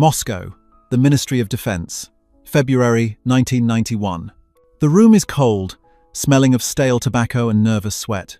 Moscow, the Ministry of Defense, February 1991. The room is cold, smelling of stale tobacco and nervous sweat.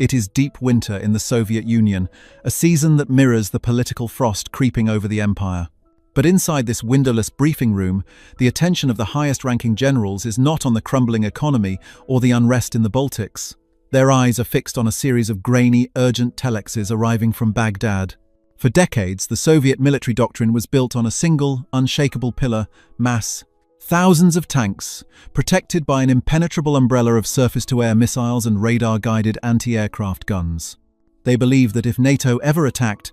It is deep winter in the Soviet Union, a season that mirrors the political frost creeping over the empire. But inside this windowless briefing room, the attention of the highest-ranking generals is not on the crumbling economy or the unrest in the Baltics. Their eyes are fixed on a series of grainy, urgent telexes arriving from Baghdad. For decades, the Soviet military doctrine was built on a single, unshakable pillar: mass. Thousands of tanks, protected by an impenetrable umbrella of surface-to-air missiles and radar-guided anti-aircraft guns. They believed that if NATO ever attacked,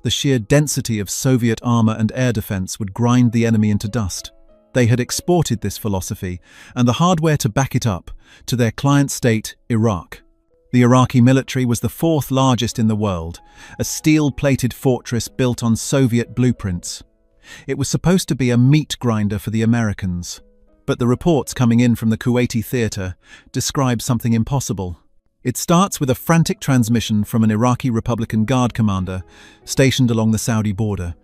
the sheer density of Soviet armor and air defense would grind the enemy into dust. They had exported this philosophy, and the hardware to back it up, to their client state, Iraq. The Iraqi military was the fourth largest in the world, a steel-plated fortress built on Soviet blueprints. It was supposed to be a meat grinder for the Americans. But the reports coming in from the Kuwaiti theater describe something impossible. It starts with a frantic transmission from an Iraqi Republican Guard commander stationed along the Saudi border.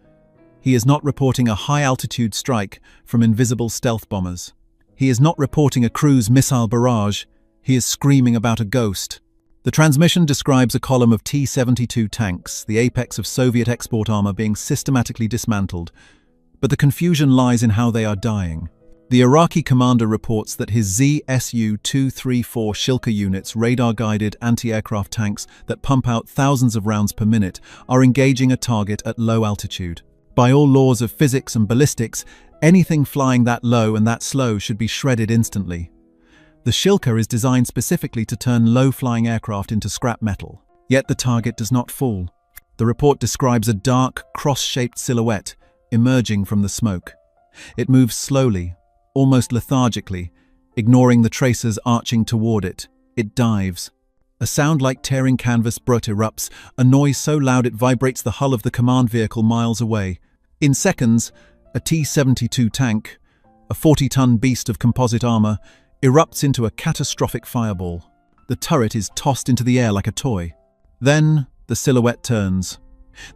He is not reporting a high-altitude strike from invisible stealth bombers. He is not reporting a cruise missile barrage. He is screaming about a ghost. The transmission describes a column of T-72 tanks, the apex of Soviet export armor, being systematically dismantled. But the confusion lies in how they are dying. The Iraqi commander reports that his ZSU-234 Shilka units, radar-guided anti-aircraft tanks that pump out thousands of rounds per minute, are engaging a target at low altitude. By all laws of physics and ballistics, anything flying that low and that slow should be shredded instantly. The Shilka is designed specifically to turn low-flying aircraft into scrap metal. Yet the target does not fall. The report describes a dark, cross-shaped silhouette emerging from the smoke. It moves slowly, almost lethargically, ignoring the tracers arching toward it. It dives. A sound like tearing canvas brut erupts, a noise so loud it vibrates the hull of the command vehicle miles away. In seconds, a T-72 tank, a 40-ton beast of composite armor, erupts into a catastrophic fireball. The turret is tossed into the air like a toy. Then the silhouette turns.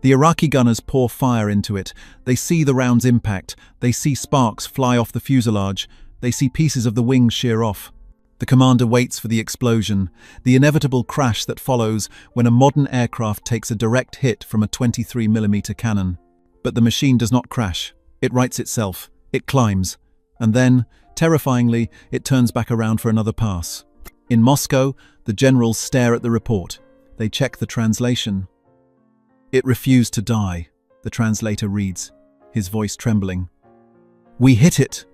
The Iraqi gunners pour fire into it. They see the round's impact. They see sparks fly off the fuselage. They see pieces of the wings shear off. The commander waits for the explosion, the inevitable crash that follows when a modern aircraft takes a direct hit from a 23mm cannon. But the machine does not crash. It rights itself. It climbs. And then, terrifyingly, it turns back around for another pass. In Moscow, the generals stare at the report. They check the translation. "It refused to die," the translator reads, his voice trembling. "We hit it.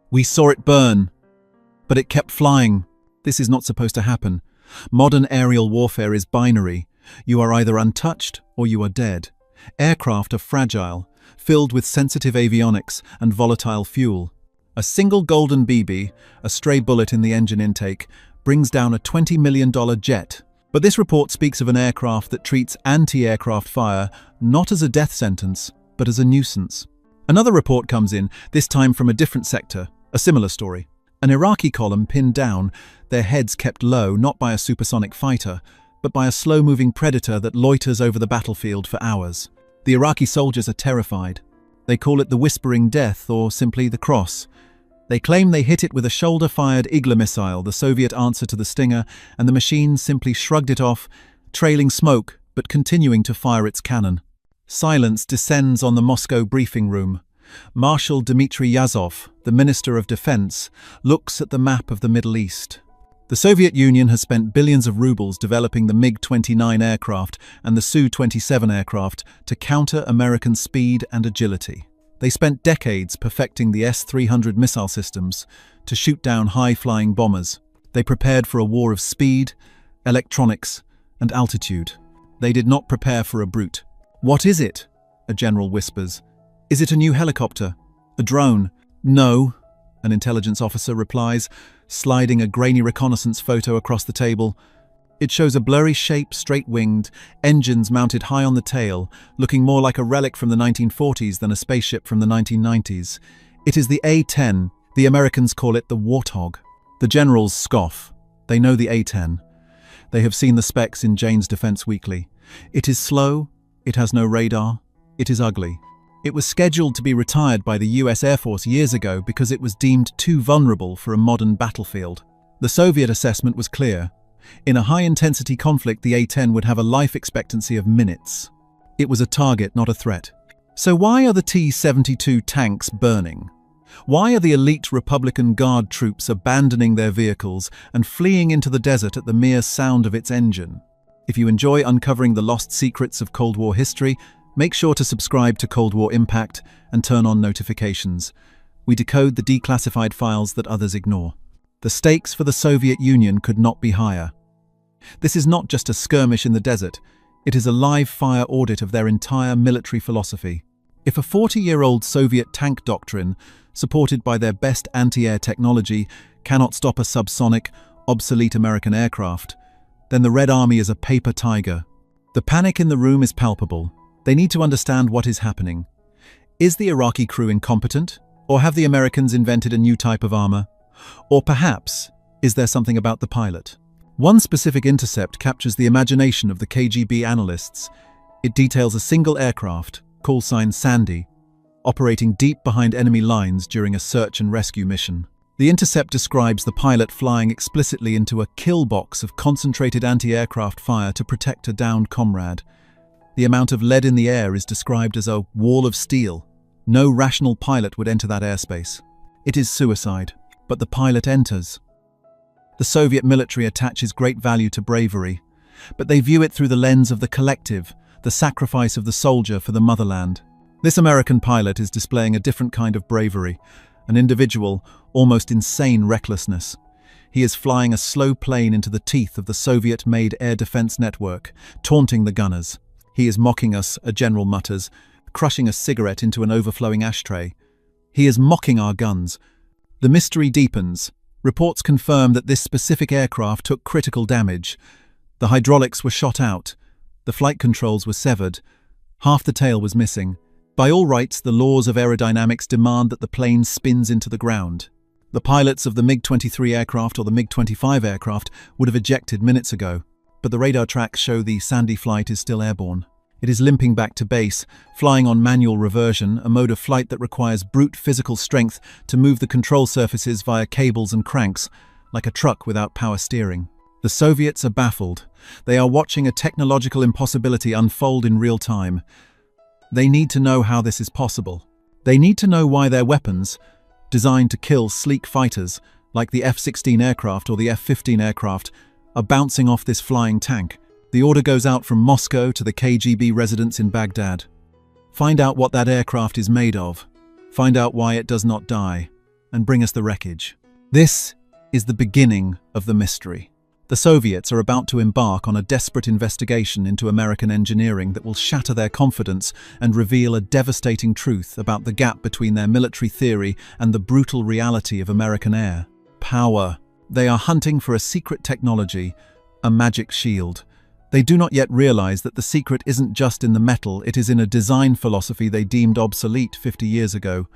We saw it burn. But it kept flying. This is not supposed to happen. Modern aerial warfare is binary. You are either untouched or you are dead. Aircraft are fragile, filled with sensitive avionics and volatile fuel. A single golden BB, a stray bullet in the engine intake, brings down a $20 million jet. But this report speaks of an aircraft that treats anti-aircraft fire not as a death sentence, but as a nuisance. Another report comes in, this time from a different sector, a similar story. An Iraqi column pinned down, their heads kept low not by a supersonic fighter, but by a slow-moving predator that loiters over the battlefield for hours. The Iraqi soldiers are terrified. They call it the Whispering Death or simply the Cross. They claim they hit it with a shoulder-fired Igla missile, the Soviet answer to the Stinger, and the machine simply shrugged it off, trailing smoke but continuing to fire its cannon. Silence descends on the Moscow briefing room. Marshal Dmitry Yazov, the Minister of Defense, looks at the map of the Middle East. The Soviet Union has spent billions of rubles developing the MiG-29 aircraft and the Su-27 aircraft to counter American speed and agility. They spent decades perfecting the S-300 missile systems to shoot down high-flying bombers. They prepared for a war of speed, electronics, and altitude. They did not prepare for a brute. "What is it?" a general whispers. "Is it a new helicopter? A drone?" "No," an intelligence officer replies, sliding a grainy reconnaissance photo across the table. It shows a blurry shape, straight-winged, engines mounted high on the tail, looking more like a relic from the 1940s than a spaceship from the 1990s. It is the A-10. The Americans call it the Warthog. The generals scoff. They know the A-10. They have seen the specs in Jane's Defense Weekly. It is slow, it has no radar, it is ugly. It was scheduled to be retired by the US Air Force years ago because it was deemed too vulnerable for a modern battlefield. The Soviet assessment was clear. In a high-intensity conflict, the A-10 would have a life expectancy of minutes. It was a target, not a threat. So why are the T-72 tanks burning? Why are the elite Republican Guard troops abandoning their vehicles and fleeing into the desert at the mere sound of its engine? If you enjoy uncovering the lost secrets of Cold War history, make sure to subscribe to Cold War Impact and turn on notifications. We decode the declassified files that others ignore. The stakes for the Soviet Union could not be higher. This is not just a skirmish in the desert, it is a live-fire audit of their entire military philosophy. If a 40-year-old Soviet tank doctrine, supported by their best anti-air technology, cannot stop a subsonic, obsolete American aircraft, then the Red Army is a paper tiger. The panic in the room is palpable. They need to understand what is happening. Is the Iraqi crew incompetent? Or have the Americans invented a new type of armor? Or perhaps, is there something about the pilot? One specific intercept captures the imagination of the KGB analysts. It details a single aircraft, call sign Sandy, operating deep behind enemy lines during a search and rescue mission. The intercept describes the pilot flying explicitly into a kill box of concentrated anti-aircraft fire to protect a downed comrade. The amount of lead in the air is described as a wall of steel. No rational pilot would enter that airspace. It is suicide, but the pilot enters. The Soviet military attaches great value to bravery, but they view it through the lens of the collective, the sacrifice of the soldier for the motherland. This American pilot is displaying a different kind of bravery, an individual, almost insane recklessness. He is flying a slow plane into the teeth of the Soviet-made air defense network, taunting the gunners. He is mocking us, a general mutters, crushing a cigarette into an overflowing ashtray. He is mocking our guns. The mystery deepens. Reports confirm that this specific aircraft took critical damage. The hydraulics were shot out. The flight controls were severed. Half the tail was missing. By all rights, the laws of aerodynamics demand that the plane spins into the ground. The pilots of the MiG-23 aircraft or the MiG-25 aircraft would have ejected minutes ago, but the radar tracks show the Sandy flight is still airborne. It is limping back to base, flying on manual reversion, a mode of flight that requires brute physical strength to move the control surfaces via cables and cranks, like a truck without power steering. The Soviets are baffled. They are watching a technological impossibility unfold in real time. They need to know how this is possible. They need to know why their weapons, designed to kill sleek fighters like the F-16 aircraft or the F-15 aircraft, are bouncing off this flying tank. The order goes out from Moscow to the KGB residence in Baghdad. Find out what that aircraft is made of. Find out why it does not die, and bring us the wreckage. This is the beginning of the mystery. The Soviets are about to embark on a desperate investigation into American engineering that will shatter their confidence and reveal a devastating truth about the gap between their military theory and the brutal reality of American air. Power. They are hunting for a secret technology, a magic shield. They do not yet realize that the secret isn't just in the metal, it is in a design philosophy they deemed obsolete 50 years ago.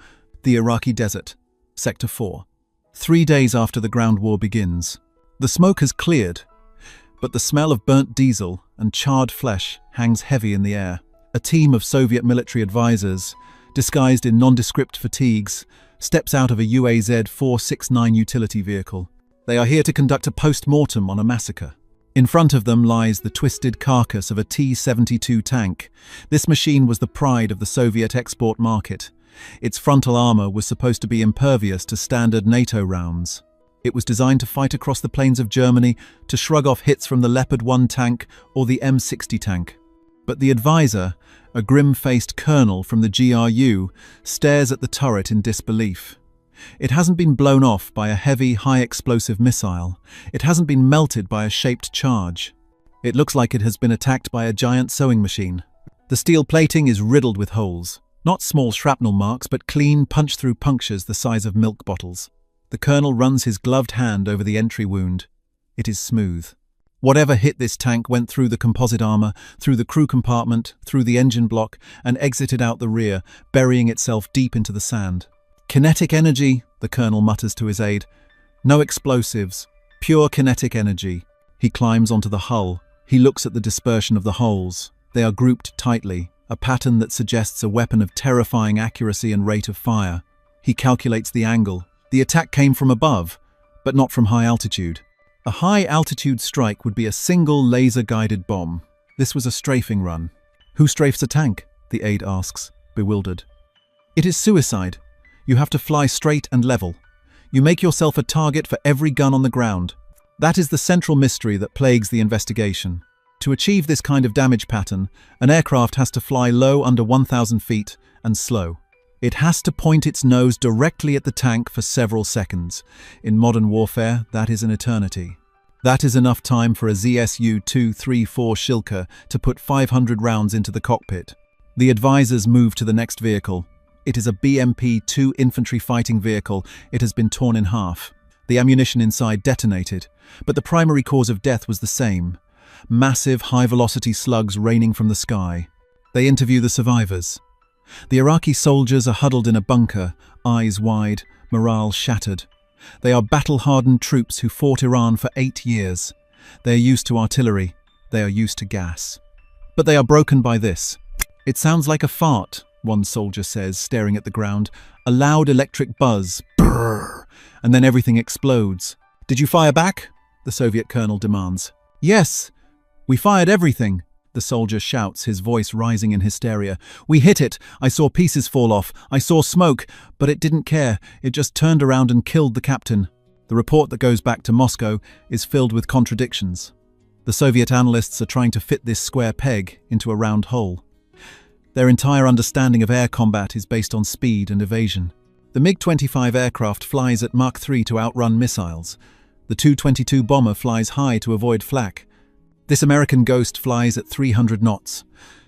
The Iraqi desert, Sector 4. 3 days after the ground war begins. The smoke has cleared, but the smell of burnt diesel and charred flesh hangs heavy in the air. A team of Soviet military advisors, disguised in nondescript fatigues, steps out of a UAZ 469 utility vehicle. They are here to conduct a post-mortem on a massacre. In front of them lies the twisted carcass of a T-72 tank. This machine was the pride of the Soviet export market. Its frontal armor was supposed to be impervious to standard NATO rounds. It was designed to fight across the plains of Germany, to shrug off hits from the Leopard 1 tank or the M60 tank. But the advisor, a grim-faced colonel from the GRU, stares at the turret in disbelief. It hasn't been blown off by a heavy, high-explosive missile. It hasn't been melted by a shaped charge. It looks like it has been attacked by a giant sewing machine. The steel plating is riddled with holes. Not small shrapnel marks, but clean, punch-through punctures the size of milk bottles. The colonel runs his gloved hand over the entry wound. It is smooth. Whatever hit this tank went through the composite armor, through the crew compartment, through the engine block, and exited out the rear, burying itself deep into the sand. Kinetic energy, the colonel mutters to his aide. No explosives, pure kinetic energy. He climbs onto the hull. He looks at the dispersion of the holes. They are grouped tightly, a pattern that suggests a weapon of terrifying accuracy and rate of fire. He calculates the angle. The attack came from above, but not from high altitude. A high-altitude strike would be a single laser-guided bomb. This was a strafing run. Who strafes a tank? The aide asks, bewildered. It is suicide. You have to fly straight and level. You make yourself a target for every gun on the ground. That is the central mystery that plagues the investigation. To achieve this kind of damage pattern, an aircraft has to fly low under 1,000 feet and slow. It has to point its nose directly at the tank for several seconds. In modern warfare, that is an eternity. That is enough time for a ZSU-234 Shilka to put 500 rounds into the cockpit. The advisors move to the next vehicle. It is a BMP-2 infantry fighting vehicle. It has been torn in half. The ammunition inside detonated, but the primary cause of death was the same. Massive, high-velocity slugs raining from the sky. They interview the survivors. The Iraqi soldiers are huddled in a bunker, eyes wide, morale shattered. They are battle-hardened troops who fought Iran for 8 years. They are used to artillery. They are used to gas. But they are broken by this. It sounds like a fart, one soldier says, staring at the ground. A loud electric buzz, brrr, and then everything explodes. Did you fire back? The Soviet colonel demands. Yes, we fired everything. The soldier shouts, his voice rising in hysteria. We hit it. I saw pieces fall off. I saw smoke, but it didn't care. It just turned around and killed the captain. The report that goes back to Moscow is filled with contradictions. The Soviet analysts are trying to fit this square peg into a round hole. Their entire understanding of air combat is based on speed and evasion. The MiG-25 aircraft flies at Mach 3 to outrun missiles. The Tu-22 bomber flies high to avoid flak. This American Ghost flies at 300 knots,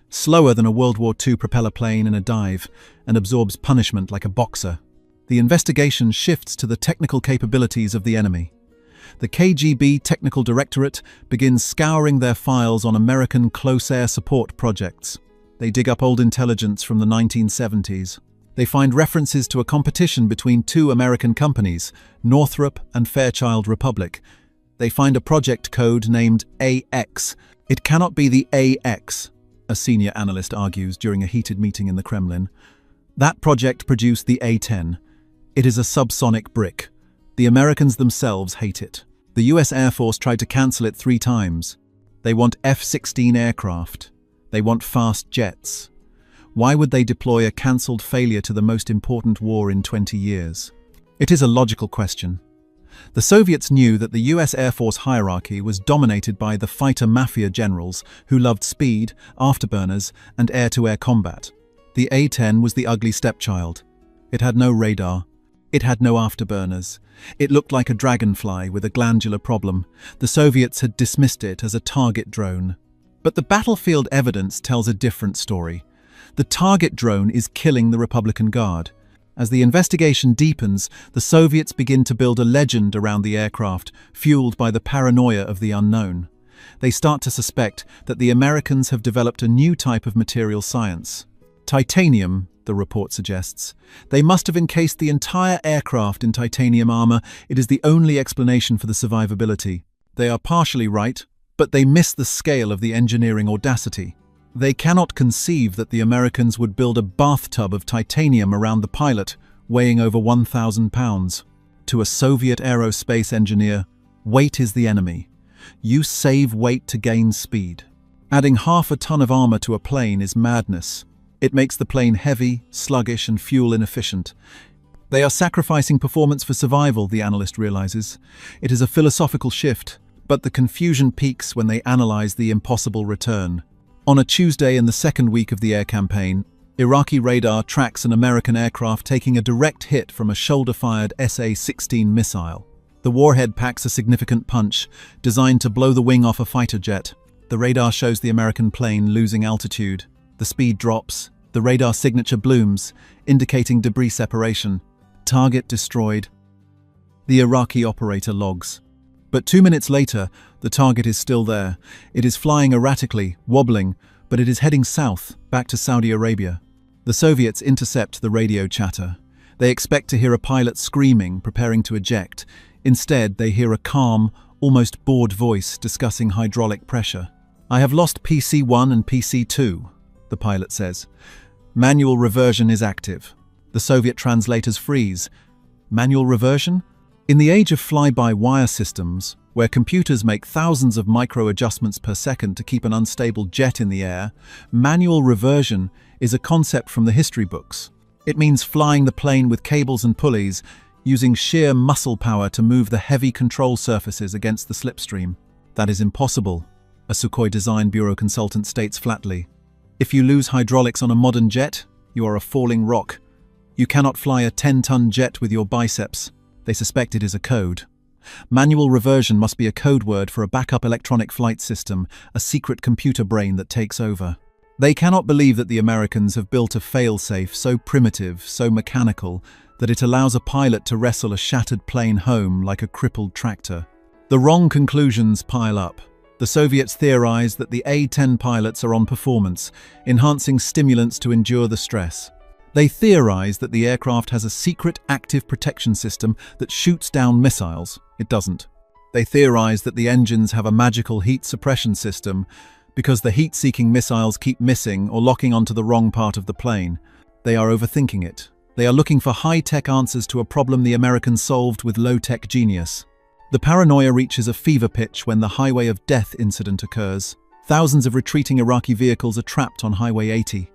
slower than a World War II propeller plane in a dive, and absorbs punishment like a boxer. The investigation shifts to the technical capabilities of the enemy. The KGB Technical Directorate begins scouring their files on American close air support projects. They dig up old intelligence from the 1970s. They find references to a competition between two American companies, Northrop and Fairchild Republic. They find a project code named AX. It cannot be the AX, a senior analyst argues during a heated meeting in the Kremlin. That project produced the A-10. It is a subsonic brick. The Americans themselves hate it. The US Air Force tried to cancel it 3 times. They want F-16 aircraft. They want fast jets. Why would they deploy a cancelled failure to the most important war in 20 years? It is a logical question. The Soviets knew that the US Air Force hierarchy was dominated by the fighter mafia generals who loved speed, afterburners, and air-to-air combat. The A-10 was the ugly stepchild. It had no radar. It had no afterburners. It looked like a dragonfly with a glandular problem. The Soviets had dismissed it as a target drone. But the battlefield evidence tells a different story. The target drone is killing the Republican Guard. As the investigation deepens, the Soviets begin to build a legend around the aircraft, fueled by the paranoia of the unknown. They start to suspect that the Americans have developed a new type of material science. Titanium, the report suggests. They must have encased the entire aircraft in titanium armor. It is the only explanation for the survivability. They are partially right, but they miss the scale of the engineering audacity. They cannot conceive that the Americans would build a bathtub of titanium around the pilot, weighing over 1,000 pounds. To a Soviet aerospace engineer, weight is the enemy. You save weight to gain speed. Adding half a ton of armor to a plane is madness. It makes the plane heavy, sluggish, and fuel inefficient. They are sacrificing performance for survival, the analyst realizes. It is a philosophical shift, but the confusion peaks when they analyze the impossible return. On a Tuesday in the second week of the air campaign, Iraqi radar tracks an American aircraft taking a direct hit from a shoulder-fired SA-16 missile. The warhead packs a significant punch, designed to blow the wing off a fighter jet. The radar shows the American plane losing altitude. The speed drops. The radar signature blooms, indicating debris separation. Target destroyed. The Iraqi operator logs. But 2 minutes later, the target is still there. It is flying erratically, wobbling, but it is heading south, back to Saudi Arabia. The Soviets intercept the radio chatter. They expect to hear a pilot screaming, preparing to eject. Instead, they hear a calm, almost bored voice discussing hydraulic pressure. I have lost PC-1 and PC-2. the pilot says. Manual reversion is active. The Soviet translators freeze. Manual reversion? In the age of fly-by-wire systems, where computers make thousands of micro-adjustments per second to keep an unstable jet in the air, manual reversion is a concept from the history books. It means flying the plane with cables and pulleys, using sheer muscle power to move the heavy control surfaces against the slipstream. That is impossible, a Sukhoi Design Bureau consultant states flatly. If you lose hydraulics on a modern jet, you are a falling rock. You cannot fly a 10-ton jet with your biceps. They suspect it is a code. Manual reversion must be a code word for a backup electronic flight system, a secret computer brain that takes over. They cannot believe that the Americans have built a fail-safe so primitive, so mechanical, that it allows a pilot to wrestle a shattered plane home like a crippled tractor. The wrong conclusions pile up. The Soviets theorize that the A-10 pilots are on performance, enhancing stimulants to endure the stress. They theorize that the aircraft has a secret active protection system that shoots down missiles. It doesn't. They theorize that the engines have a magical heat suppression system because the heat-seeking missiles keep missing or locking onto the wrong part of the plane. They are overthinking it. They are looking for high-tech answers to a problem the Americans solved with low-tech genius. The paranoia reaches a fever pitch when the Highway of Death incident occurs. Thousands of retreating Iraqi vehicles are trapped on Highway 80.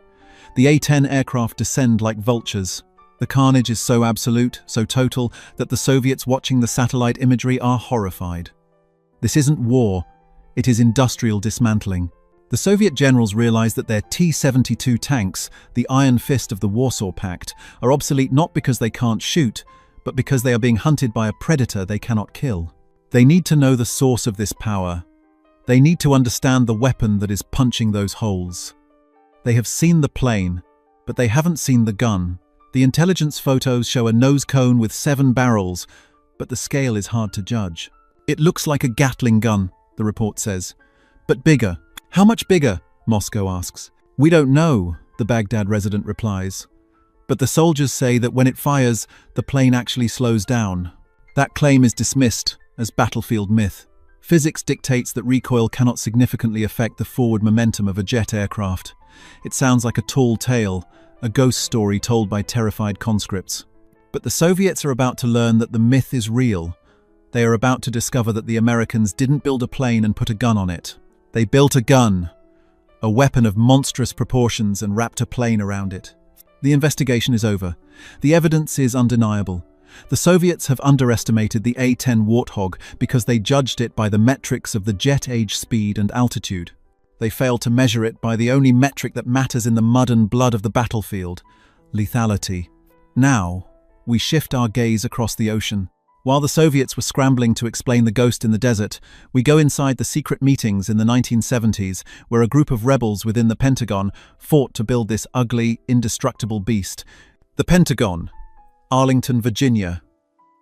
The A-10 aircraft descend like vultures. The carnage is so absolute, so total, that the Soviets watching the satellite imagery are horrified. This isn't war, it is industrial dismantling. The Soviet generals realize that their T-72 tanks, the iron fist of the Warsaw Pact, are obsolete not because they can't shoot, but because they are being hunted by a predator they cannot kill. They need to know the source of this power. They need to understand the weapon that is punching those holes. They have seen the plane, but they haven't seen the gun. The intelligence photos show a nose cone with 7 barrels, but the scale is hard to judge. It looks like a Gatling gun, the report says. But bigger. How much bigger? Moscow asks. We don't know, the Baghdad resident replies. But the soldiers say that when it fires, the plane actually slows down. That claim is dismissed as battlefield myth. Physics dictates that recoil cannot significantly affect the forward momentum of a jet aircraft. It sounds like a tall tale, a ghost story told by terrified conscripts. But the Soviets are about to learn that the myth is real. They are about to discover that the Americans didn't build a plane and put a gun on it. They built a gun, a weapon of monstrous proportions, and wrapped a plane around it. The investigation is over. The evidence is undeniable. The Soviets have underestimated the A-10 Warthog because they judged it by the metrics of the jet age speed and altitude. They failed to measure it by the only metric that matters in the mud and blood of the battlefield: lethality. Now, we shift our gaze across the ocean. While the Soviets were scrambling to explain the ghost in the desert, we go inside the secret meetings in the 1970s, where a group of rebels within the Pentagon fought to build this ugly, indestructible beast. The Pentagon, Arlington, Virginia,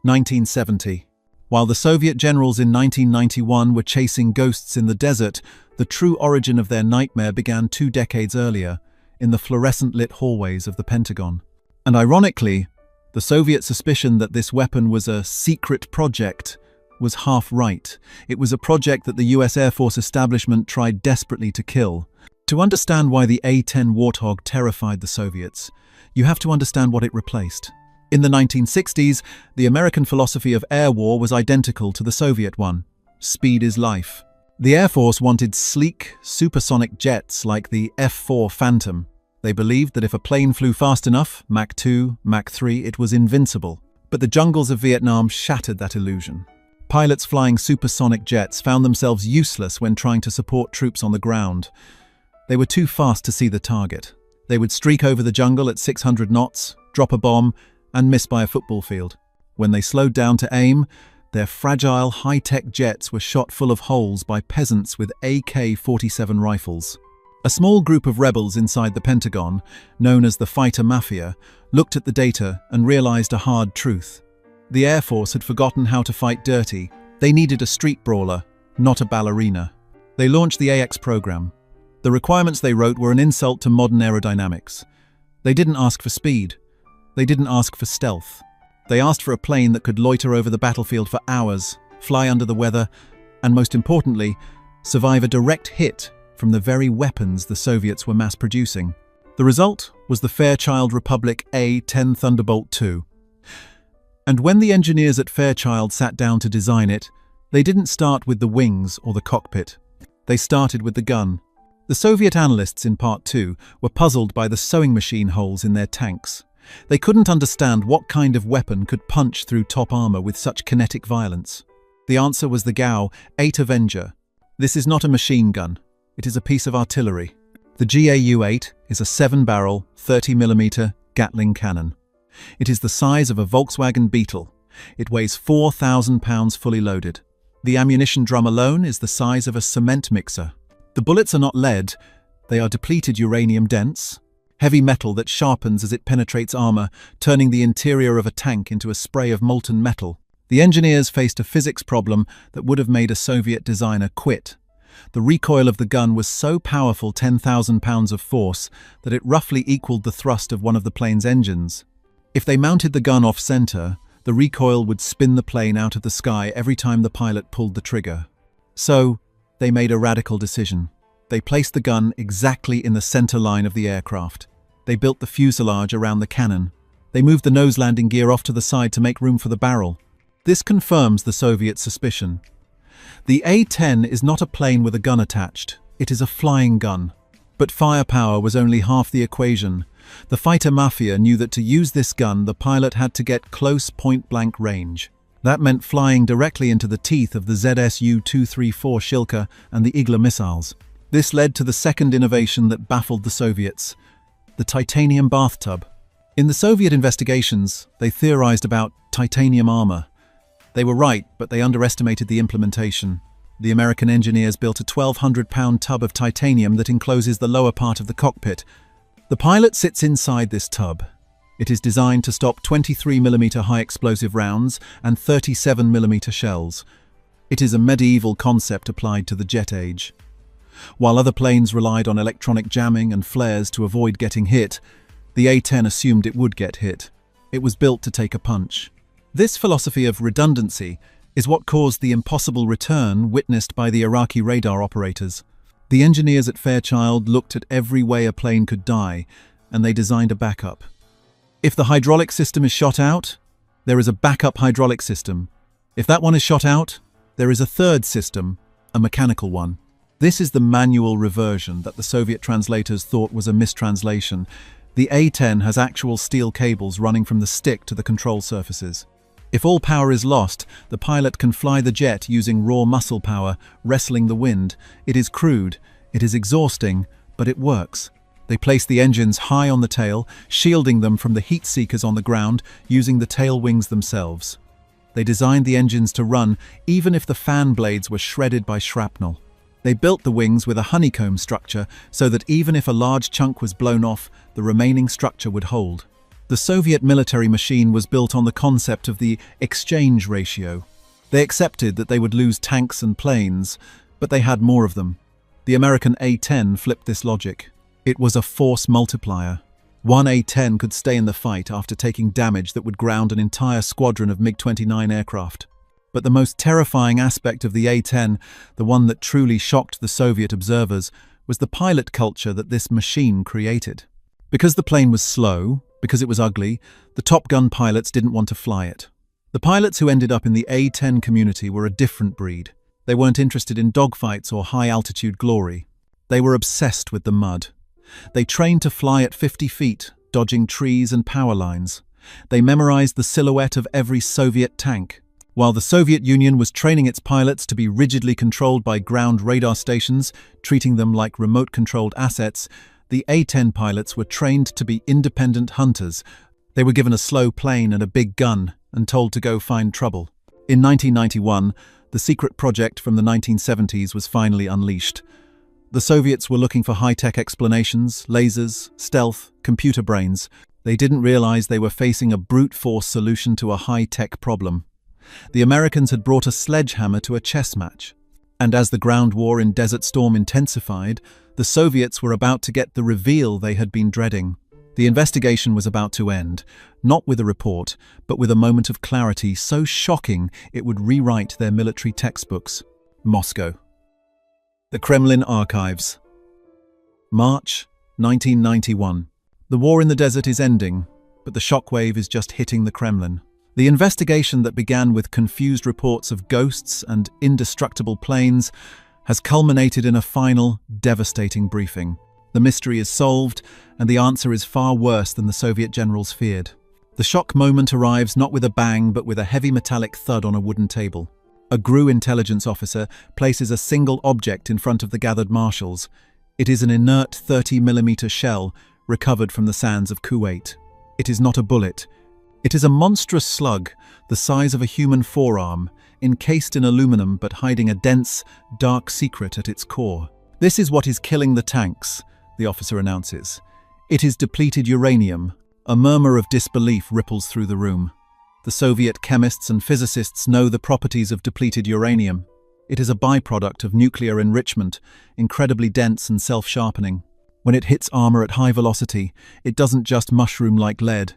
1970. While the Soviet generals in 1991 were chasing ghosts in the desert, the true origin of their nightmare began 2 decades earlier, in the fluorescent-lit hallways of the Pentagon. And ironically, the Soviet suspicion that this weapon was a secret project was half right. It was a project that the US Air Force establishment tried desperately to kill. To understand why the A-10 Warthog terrified the Soviets, you have to understand what it replaced. In the 1960s, the American philosophy of air war was identical to the Soviet one. Speed is life. The Air Force wanted sleek, supersonic jets like the F-4 Phantom. They believed that if a plane flew fast enough, Mach 2, Mach 3, it was invincible. But the jungles of Vietnam shattered that illusion. Pilots flying supersonic jets found themselves useless when trying to support troops on the ground. They were too fast to see the target. They would streak over the jungle at 600 knots, drop a bomb, and miss by a football field. When they slowed down to aim, their fragile, high-tech jets were shot full of holes by peasants with AK-47 rifles. A small group of rebels inside the Pentagon, known as the Fighter Mafia, looked at the data and realized a hard truth. The Air Force had forgotten how to fight dirty. They needed a street brawler, not a ballerina. They launched the AX program. The requirements they wrote were an insult to modern aerodynamics. They didn't ask for speed. They didn't ask for stealth. They asked for a plane that could loiter over the battlefield for hours, fly under the weather, and most importantly, survive a direct hit from the very weapons the Soviets were mass-producing. The result was the Fairchild Republic A-10 Thunderbolt II. And when the engineers at Fairchild sat down to design it, they didn't start with the wings or the cockpit. They started with the gun. The Soviet analysts in Part 2 were puzzled by the sewing machine holes in their tanks. They couldn't understand what kind of weapon could punch through top armor with such kinetic violence. The answer was the GAU-8 Avenger. This is not a machine gun. It is a piece of artillery. The GAU-8 is a 7-barrel, 30mm Gatling cannon. It is the size of a Volkswagen Beetle. It weighs 4,000 pounds fully loaded. The ammunition drum alone is the size of a cement mixer. The bullets are not lead, they are depleted uranium dense, heavy metal that sharpens as it penetrates armor, turning the interior of a tank into a spray of molten metal. The engineers faced a physics problem that would have made a Soviet designer quit. The recoil of the gun was so powerful, 10,000 pounds of force, that it roughly equaled the thrust of one of the plane's engines. If they mounted the gun off-center, the recoil would spin the plane out of the sky every time the pilot pulled the trigger. So, they made a radical decision. They placed the gun exactly in the center line of the aircraft. They built the fuselage around the cannon. They moved the nose landing gear off to the side to make room for the barrel. This confirms the Soviet suspicion. The A-10 is not a plane with a gun attached. It is a flying gun. But firepower was only half the equation. The fighter mafia knew that to use this gun, the pilot had to get close point-blank range. That meant flying directly into the teeth of the ZSU-234 Shilka and the Igla missiles. This led to the second innovation that baffled the Soviets, the titanium bathtub. In the Soviet investigations, they theorized about titanium armor. They were right, but they underestimated the implementation. The American engineers built a 1,200-pound tub of titanium that encloses the lower part of the cockpit. The pilot sits inside this tub. It is designed to stop 23mm high-explosive rounds and 37mm shells. It is a medieval concept applied to the jet age. While other planes relied on electronic jamming and flares to avoid getting hit, the A-10 assumed it would get hit. It was built to take a punch. This philosophy of redundancy is what caused the impossible return witnessed by the Iraqi radar operators. The engineers at Fairchild looked at every way a plane could die, and they designed a backup. If the hydraulic system is shot out, there is a backup hydraulic system. If that one is shot out, there is a third system, a mechanical one. This is the manual reversion that the Soviet translators thought was a mistranslation. The A-10 has actual steel cables running from the stick to the control surfaces. If all power is lost, the pilot can fly the jet using raw muscle power, wrestling the wind. It is crude, it is exhausting, but it works. They place the engines high on the tail, shielding them from the heat seekers on the ground, using the tail wings themselves. They designed the engines to run even if the fan blades were shredded by shrapnel. They built the wings with a honeycomb structure so that even if a large chunk was blown off, the remaining structure would hold. The Soviet military machine was built on the concept of the exchange ratio. They accepted that they would lose tanks and planes, but they had more of them. The American A-10 flipped this logic. It was a force multiplier. One A-10 could stay in the fight after taking damage that would ground an entire squadron of MiG-29 aircraft. But the most terrifying aspect of the A-10, the one that truly shocked the Soviet observers, was the pilot culture that this machine created. Because the plane was slow, because it was ugly, the Top Gun pilots didn't want to fly it. The pilots who ended up in the A-10 community were a different breed. They weren't interested in dogfights or high-altitude glory. They were obsessed with the mud. They trained to fly at 50 feet, dodging trees and power lines. They memorized the silhouette of every Soviet tank. While the Soviet Union was training its pilots to be rigidly controlled by ground radar stations, treating them like remote-controlled assets, the A-10 pilots were trained to be independent hunters. They were given a slow plane and a big gun and told to go find trouble. In 1991, the secret project from the 1970s was finally unleashed. The Soviets were looking for high-tech explanations, lasers, stealth, computer brains. They didn't realize they were facing a brute force solution to a high-tech problem. The Americans had brought a sledgehammer to a chess match. And as the ground war in Desert Storm intensified, the Soviets were about to get the reveal they had been dreading. The investigation was about to end, not with a report, but with a moment of clarity so shocking it would rewrite their military textbooks. Moscow. The Kremlin archives. March 1991. The war in the desert is ending, but the shockwave is just hitting the Kremlin. The investigation that began with confused reports of ghosts and indestructible planes has culminated in a final, devastating briefing. The mystery is solved, and the answer is far worse than the Soviet generals feared. The shock moment arrives not with a bang, but with a heavy metallic thud on a wooden table. A GRU intelligence officer places a single object in front of the gathered marshals. It is an inert 30mm shell recovered from the sands of Kuwait. It is not a bullet. It is a monstrous slug, the size of a human forearm, encased in aluminum but hiding a dense, dark secret at its core. "This is what is killing the tanks," the officer announces. "It is depleted uranium." A murmur of disbelief ripples through the room. The Soviet chemists and physicists know the properties of depleted uranium. It is a byproduct of nuclear enrichment, incredibly dense and self-sharpening. When it hits armor at high velocity, it doesn't just mushroom like lead.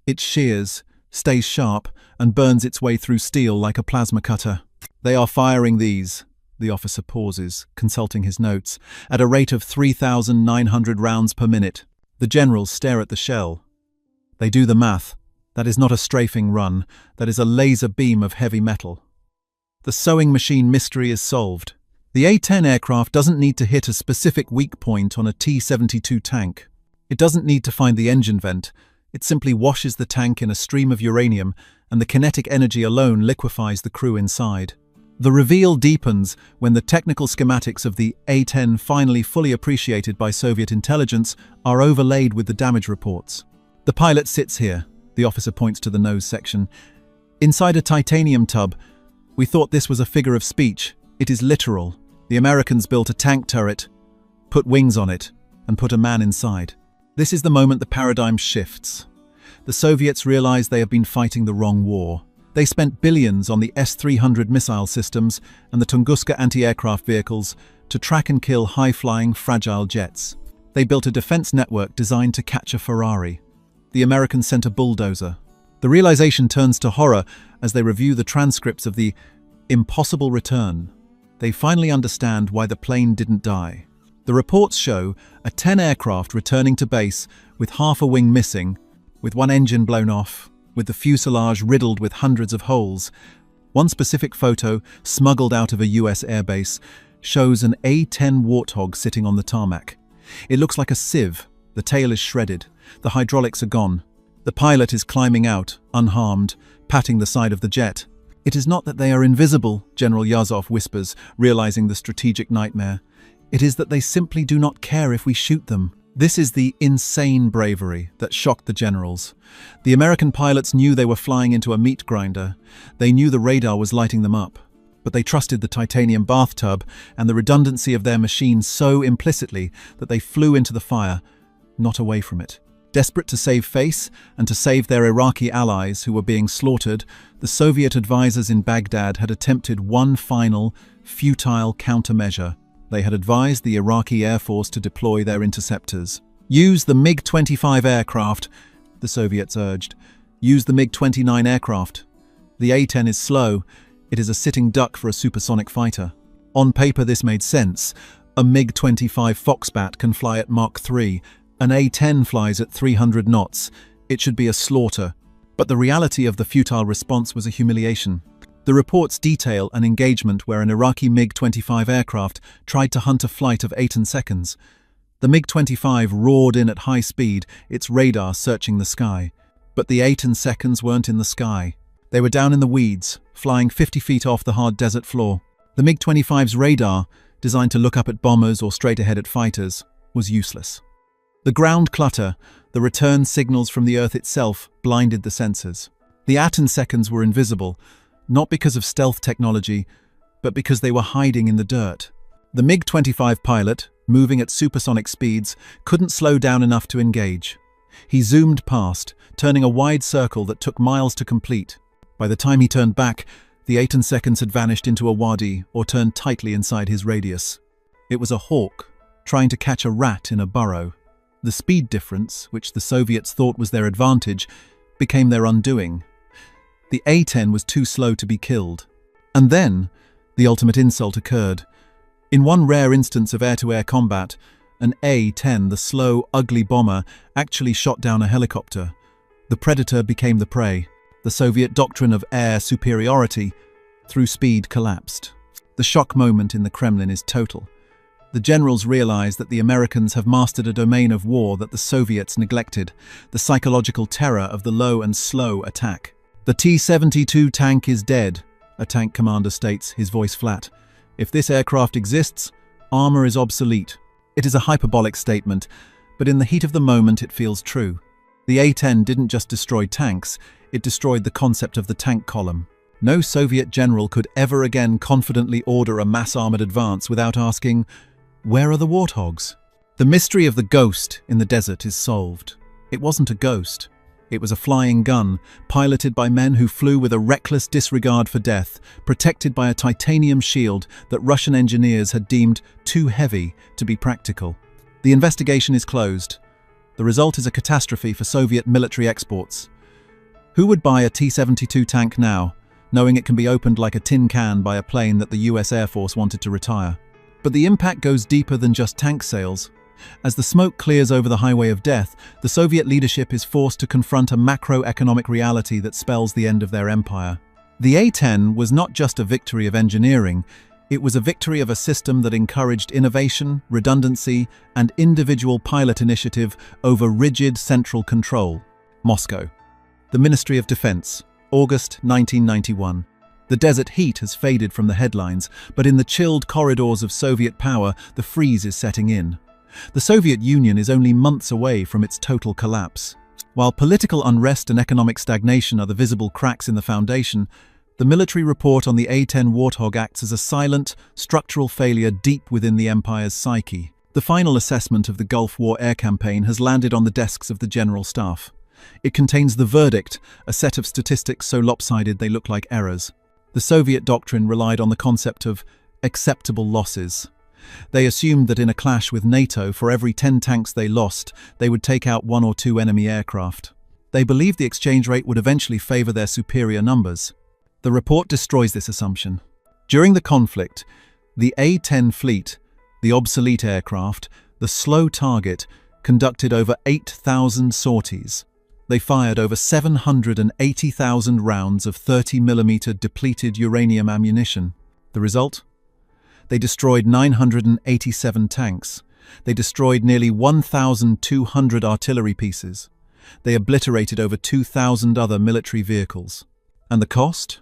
It shears, stays sharp, and burns its way through steel like a plasma cutter. "They are firing these," the officer pauses, consulting his notes, "at a rate of 3,900 rounds per minute." The generals stare at the shell. They do the math. That is not a strafing run, that is a laser beam of heavy metal. The sewing machine mystery is solved. The A-10 aircraft doesn't need to hit a specific weak point on a T-72 tank. It doesn't need to find the engine vent. It simply washes the tank in a stream of uranium, and the kinetic energy alone liquefies the crew inside. The reveal deepens when the technical schematics of the A-10, finally fully appreciated by Soviet intelligence, are overlaid with the damage reports. "The pilot sits here," the officer points to the nose section, "inside a titanium tub. We thought this was a figure of speech. It is literal. The Americans built a tank turret, put wings on it, and put a man inside." This is the moment the paradigm shifts. The Soviets realize they have been fighting the wrong war. They spent billions on the S-300 missile systems and the Tunguska anti-aircraft vehicles to track and kill high-flying, fragile jets. They built a defense network designed to catch a Ferrari. The Americans sent a bulldozer. The realization turns to horror as they review the transcripts of the impossible return. They finally understand why the plane didn't die. The reports show a 10 aircraft returning to base with half a wing missing, with one engine blown off, with the fuselage riddled with hundreds of holes. One specific photo, smuggled out of a US airbase, shows an A-10 Warthog sitting on the tarmac. It looks like a sieve. The tail is shredded. The hydraulics are gone. The pilot is climbing out, unharmed, patting the side of the jet. "It is not that they are invisible," General Yazov whispers, realizing the strategic nightmare. "It is that they simply do not care if we shoot them." This is the insane bravery that shocked the generals. The American pilots knew they were flying into a meat grinder. They knew the radar was lighting them up. But they trusted the titanium bathtub and the redundancy of their machine so implicitly that they flew into the fire, not away from it. Desperate to save face and to save their Iraqi allies who were being slaughtered, the Soviet advisors in Baghdad had attempted one final, futile countermeasure. They had advised the Iraqi Air Force to deploy their interceptors. "Use the MiG-25 aircraft," the Soviets urged. "Use the MiG-29 aircraft. The A-10 is slow. It is a sitting duck for a supersonic fighter." On paper this made sense. A MiG-25 Foxbat can fly at Mach 3. An A-10 flies at 300 knots. It should be a slaughter. But the reality of the futile response was a humiliation. The reports detail an engagement where an Iraqi MiG-25 aircraft tried to hunt a flight of 8 seconds. The MiG-25 roared in at high speed, its radar searching the sky. But the 8 seconds weren't in the sky. They were down in the weeds, flying 50 feet off the hard desert floor. The MiG-25's radar, designed to look up at bombers or straight ahead at fighters, was useless. The ground clutter, the return signals from the Earth itself, blinded the sensors. The A-10 seconds were invisible, not because of stealth technology, but because they were hiding in the dirt. The MiG-25 pilot, moving at supersonic speeds, couldn't slow down enough to engage. He zoomed past, turning a wide circle that took miles to complete. By the time he turned back, the 8 seconds had vanished into a wadi or turned tightly inside his radius. It was a hawk, trying to catch a rat in a burrow. The speed difference, which the Soviets thought was their advantage, became their undoing. The A-10 was too slow to be killed. And then, the ultimate insult occurred. In one rare instance of air-to-air combat, An A-10, the slow, ugly bomber, actually shot down a helicopter. The predator became the prey. The Soviet doctrine of air superiority through speed collapsed. The shock moment in the Kremlin is total. The generals realize that the Americans have mastered a domain of war that the Soviets neglected, the psychological terror of the low and slow attack. "The T-72 tank is dead," a tank commander states, his voice flat. "If this aircraft exists, armor is obsolete." It is a hyperbolic statement, but in the heat of the moment it feels true. The A-10 didn't just destroy tanks, it destroyed the concept of the tank column. No Soviet general could ever again confidently order a mass-armored advance without asking, "Where are the warthogs?" The mystery of the ghost in the desert is solved. It wasn't a ghost. It was a flying gun, piloted by men who flew with a reckless disregard for death, protected by a titanium shield that Russian engineers had deemed too heavy to be practical. The investigation is closed. The result is a catastrophe for Soviet military exports. Who would buy a T-72 tank now, knowing it can be opened like a tin can by a plane that the US Air Force wanted to retire? But the impact goes deeper than just tank sales. As the smoke clears over the highway of death, the Soviet leadership is forced to confront a macroeconomic reality that spells the end of their empire. The A-10 was not just a victory of engineering, it was a victory of a system that encouraged innovation, redundancy, and individual pilot initiative over rigid central control. Moscow. The Ministry of Defense, August 1991. The desert heat has faded from the headlines, but in the chilled corridors of Soviet power, the freeze is setting in. The Soviet Union is only months away from its total collapse. While political unrest and economic stagnation are the visible cracks in the foundation, the military report on the A-10 Warthog acts as a silent, structural failure deep within the empire's psyche. The final assessment of the Gulf War air campaign has landed on the desks of the General Staff. It contains the verdict, a set of statistics so lopsided they look like errors. The Soviet doctrine relied on the concept of acceptable losses. They assumed that in a clash with NATO, for every 10 tanks they lost, they would take out 1 or 2 enemy aircraft. They believed the exchange rate would eventually favor their superior numbers. The report destroys this assumption. During the conflict, the A-10 fleet, the obsolete aircraft, the slow target, conducted over 8,000 sorties. They fired over 780,000 rounds of 30mm depleted uranium ammunition. The result? They destroyed 987 tanks. They destroyed nearly 1,200 artillery pieces. They obliterated over 2,000 other military vehicles. And the cost?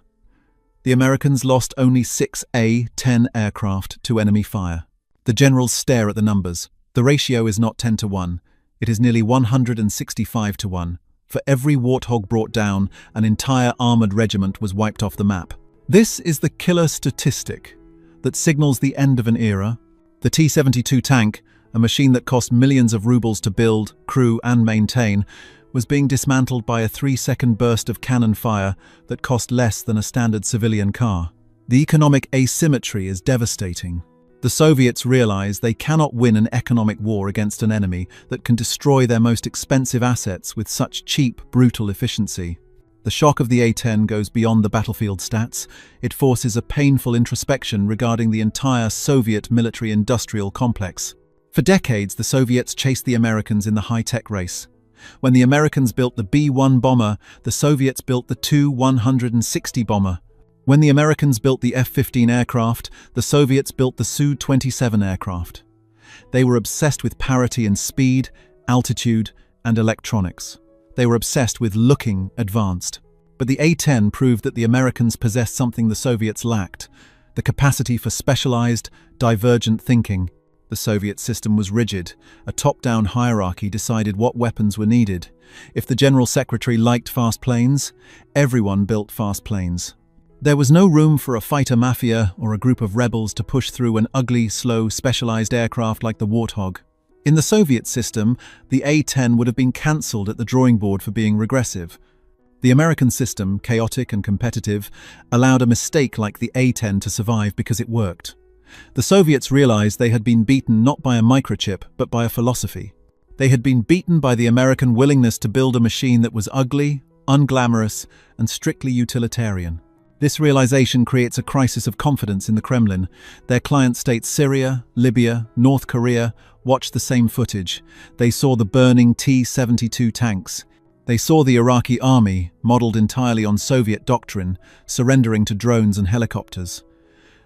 The Americans lost only 6 A-10 aircraft to enemy fire. The generals stare at the numbers. The ratio is not 10 to 1. It is nearly 165 to 1. For every Warthog brought down, an entire armored regiment was wiped off the map. This is the killer statistic that signals the end of an era. The T-72 tank, a machine that cost millions of rubles to build, crew, and maintain, was being dismantled by a 3-second burst of cannon fire that cost less than a standard civilian car. The economic asymmetry is devastating. The Soviets realize they cannot win an economic war against an enemy that can destroy their most expensive assets with such cheap, brutal efficiency. The shock of the A-10 goes beyond the battlefield stats. It forces a painful introspection regarding the entire Soviet military-industrial complex. For decades, the Soviets chased the Americans in the high-tech race. When the Americans built the B-1 bomber, the Soviets built the Tu-160 bomber. When the Americans built the F-15 aircraft, the Soviets built the Su-27 aircraft. They were obsessed with parity in speed, altitude, and electronics. They were obsessed with looking advanced. But the A-10 proved that the Americans possessed something the Soviets lacked: the capacity for specialized, divergent thinking. The Soviet system was rigid. A top-down hierarchy decided what weapons were needed. If the General Secretary liked fast planes, everyone built fast planes. There was no room for a fighter mafia or a group of rebels to push through an ugly, slow, specialized aircraft like the Warthog. In the Soviet system, the A-10 would have been cancelled at the drawing board for being regressive. The American system, chaotic and competitive, allowed a mistake like the A-10 to survive because it worked. The Soviets realized they had been beaten not by a microchip, but by a philosophy. They had been beaten by the American willingness to build a machine that was ugly, unglamorous, and strictly utilitarian. This realization creates a crisis of confidence in the Kremlin. Their client states Syria, Libya, North Korea watched the same footage. They saw the burning T-72 tanks. They saw the Iraqi army, modeled entirely on Soviet doctrine, surrendering to drones and helicopters.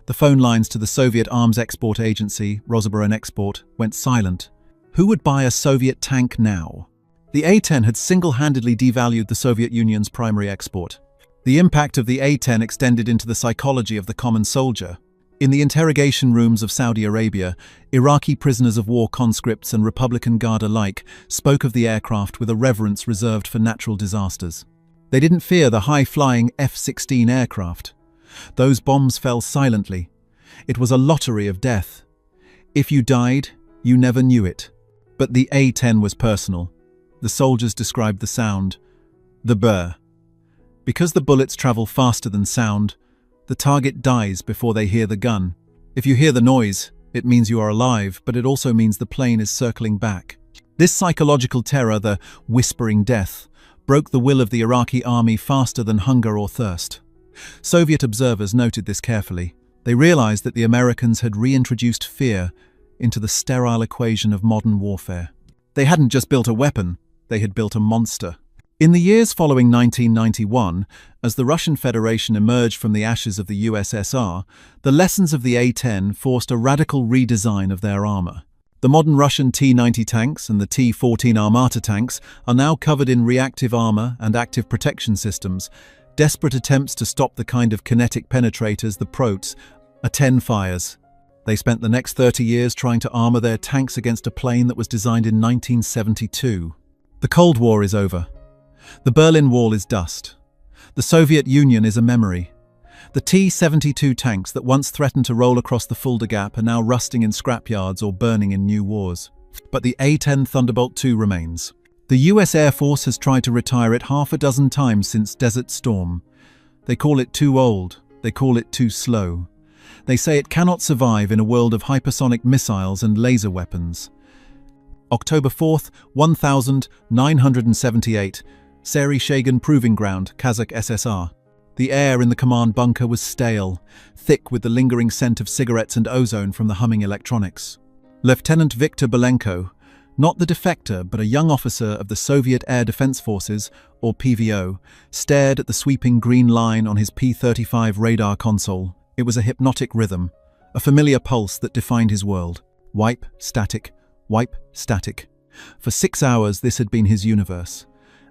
The phone lines to the Soviet arms export agency, Rosoboronexport, went silent. Who would buy a Soviet tank now? The A-10 had single-handedly devalued the Soviet Union's primary export. The impact of the A-10 extended into the psychology of the common soldier. In the interrogation rooms of Saudi Arabia, Iraqi prisoners of war conscripts and Republican Guard alike spoke of the aircraft with a reverence reserved for natural disasters. They didn't fear the high-flying F-16 aircraft. Those bombs fell silently. It was a lottery of death. If you died, you never knew it. But the A-10 was personal. The soldiers described the sound, the burr. Because the bullets travel faster than sound, the target dies before they hear the gun. If you hear the noise, it means you are alive, but it also means the plane is circling back. This psychological terror, the whispering death, broke the will of the Iraqi army faster than hunger or thirst. Soviet observers noted this carefully. They realized that the Americans had reintroduced fear into the sterile equation of modern warfare. They hadn't just built a weapon, they had built a monster. In the years following 1991, as the Russian Federation emerged from the ashes of the USSR, the lessons of the A-10 forced a radical redesign of their armor. The modern Russian T-90 tanks and the T-14 Armata tanks are now covered in reactive armor and active protection systems, desperate attempts to stop the kind of kinetic penetrators the Prots, A-10 fires. They spent the next 30 years trying to armor their tanks against a plane that was designed in 1972. The Cold War is over. The Berlin Wall is dust. The Soviet Union is a memory. The T-72 tanks that once threatened to roll across the Fulda Gap are now rusting in scrapyards or burning in new wars. But the A-10 Thunderbolt II remains. The US Air Force has tried to retire it half a dozen times since Desert Storm. They call it too old. They call it too slow. They say it cannot survive in a world of hypersonic missiles and laser weapons. October 4th, 1978. Sari-Shagan Proving Ground, Kazakh SSR. The air in the command bunker was stale, thick with the lingering scent of cigarettes and ozone from the humming electronics. Lieutenant Viktor Belenko, not the defector but a young officer of the Soviet Air Defense Forces, or PVO, stared at the sweeping green line on his P-35 radar console. It was a hypnotic rhythm, a familiar pulse that defined his world. Wipe, static, wipe, static. For 6 hours this had been his universe.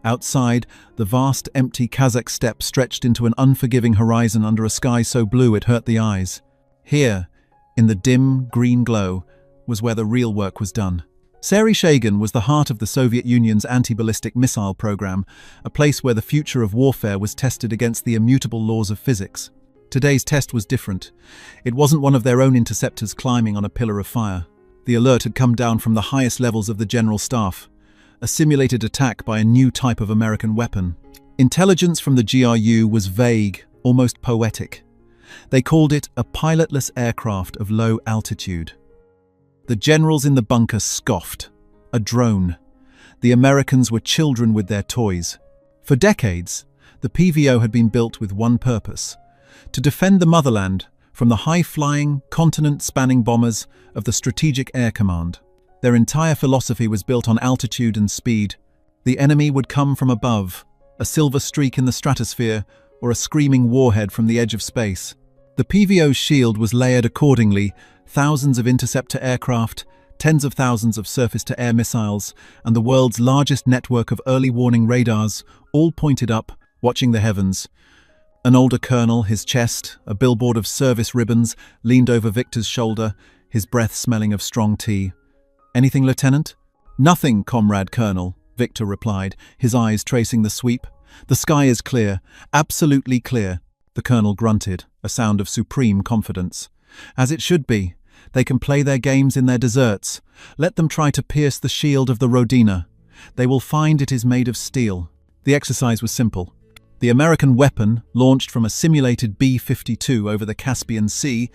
Outside, the vast, empty Kazakh steppe stretched into an unforgiving horizon under a sky so blue it hurt the eyes. Here, in the dim, green glow, was where the real work was done. Sari-Shagan was the heart of the Soviet Union's anti-ballistic missile program, a place where the future of warfare was tested against the immutable laws of physics. Today's test was different. It wasn't one of their own interceptors climbing on a pillar of fire. The alert had come down from the highest levels of the General Staff. A simulated attack by a new type of American weapon. Intelligence from the GRU was vague, almost poetic. They called it a pilotless aircraft of low altitude. The generals in the bunker scoffed. A drone. The Americans were children with their toys. For decades, the PVO had been built with one purpose: to defend the motherland from the high-flying, continent-spanning bombers of the Strategic Air Command. Their entire philosophy was built on altitude and speed. The enemy would come from above, a silver streak in the stratosphere, or a screaming warhead from the edge of space. The PVO's shield was layered accordingly: thousands of interceptor aircraft, tens of thousands of surface-to-air missiles, and the world's largest network of early warning radars, all pointed up, watching the heavens. An older colonel, his chest, a billboard of service ribbons, leaned over Victor's shoulder, his breath smelling of strong tea. "Anything, Lieutenant?" "Nothing, Comrade Colonel," Victor replied, his eyes tracing the sweep. "The sky is clear, absolutely clear." The colonel grunted, a sound of supreme confidence. "As it should be. They can play their games in their deserts. Let them try to pierce the shield of the Rodina. They will find it is made of steel." The exercise was simple. The American weapon, launched from a simulated B-52 over the Caspian Sea,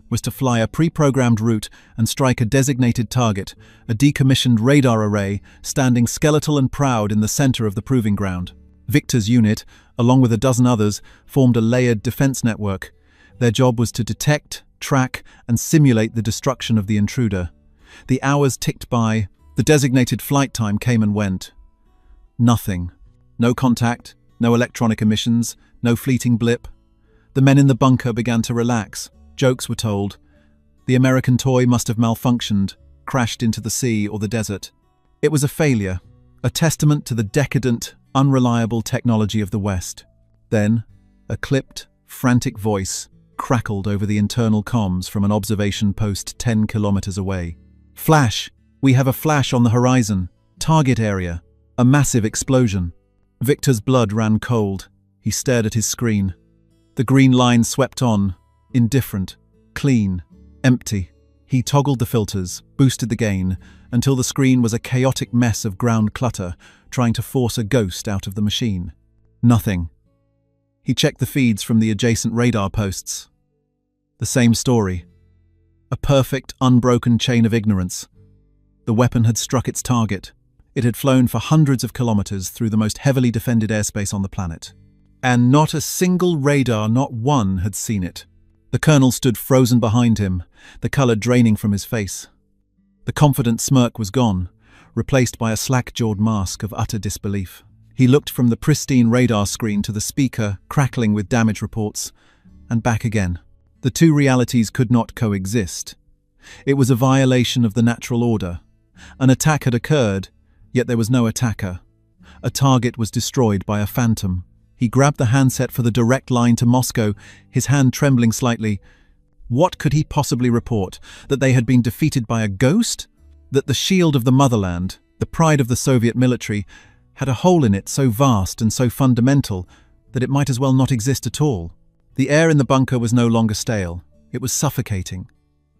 was to fly a pre-programmed route and strike a designated target, a decommissioned radar array standing skeletal and proud in the center of the proving ground. Victor's unit, along with a dozen others, formed a layered defense network. Their job was to detect, track, and simulate the destruction of the intruder. The hours ticked by. The designated flight time came and went. Nothing. No contact, no electronic emissions, no fleeting blip. The men in the bunker began to relax. Jokes were told. The American toy must have malfunctioned, crashed into the sea or the desert. It was a failure, a testament to the decadent, unreliable technology of the West. Then, a clipped, frantic voice crackled over the internal comms from an observation post 10 kilometers away. "Flash! We have a flash on the horizon. Target area. A massive explosion." Victor's blood ran cold. He stared at his screen. The green line swept on, indifferent, clean, empty. He toggled the filters, boosted the gain, until the screen was a chaotic mess of ground clutter, trying to force a ghost out of the machine. Nothing. He checked the feeds from the adjacent radar posts. The same story. A perfect, unbroken chain of ignorance. The weapon had struck its target. It had flown for hundreds of kilometers through the most heavily defended airspace on the planet. And not a single radar, not one, had seen it. The colonel stood frozen behind him, the color draining from his face. The confident smirk was gone, replaced by a slack-jawed mask of utter disbelief. He looked from the pristine radar screen to the speaker, crackling with damage reports, and back again. The two realities could not coexist. It was a violation of the natural order. An attack had occurred, yet there was no attacker. A target was destroyed by a phantom. He grabbed the handset for the direct line to Moscow, his hand trembling slightly. What could he possibly report? That they had been defeated by a ghost? That the shield of the motherland, the pride of the Soviet military, had a hole in it so vast and so fundamental that it might as well not exist at all? The air in the bunker was no longer stale. It was suffocating.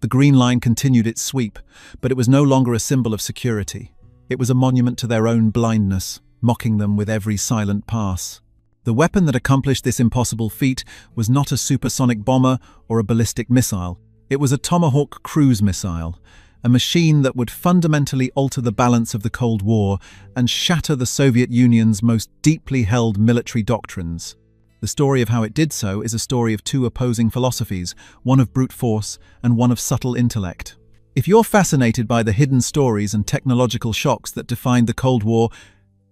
The green line continued its sweep, but it was no longer a symbol of security. It was a monument to their own blindness, mocking them with every silent pass. The weapon that accomplished this impossible feat was not a supersonic bomber or a ballistic missile. It was a Tomahawk cruise missile, a machine that would fundamentally alter the balance of the Cold War and shatter the Soviet Union's most deeply held military doctrines. The story of how it did so is a story of two opposing philosophies, one of brute force and one of subtle intellect. If you're fascinated by the hidden stories and technological shocks that defined the Cold War,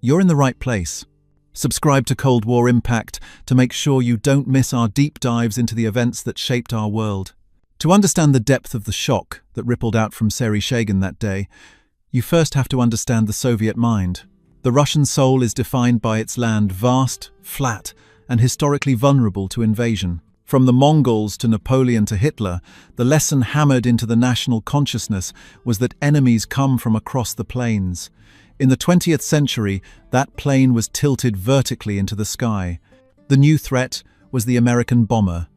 you're in the right place. Subscribe to Cold War Impact to make sure you don't miss our deep dives into the events that shaped our world. To understand the depth of the shock that rippled out from Sergei that day, you first have to understand the Soviet mind. The Russian soul is defined by its land, vast, flat, and historically vulnerable to invasion. From the Mongols to Napoleon to Hitler, the lesson hammered into the national consciousness was that enemies come from across the plains. In the 20th century, that plane was tilted vertically into the sky. The new threat was the American bomber,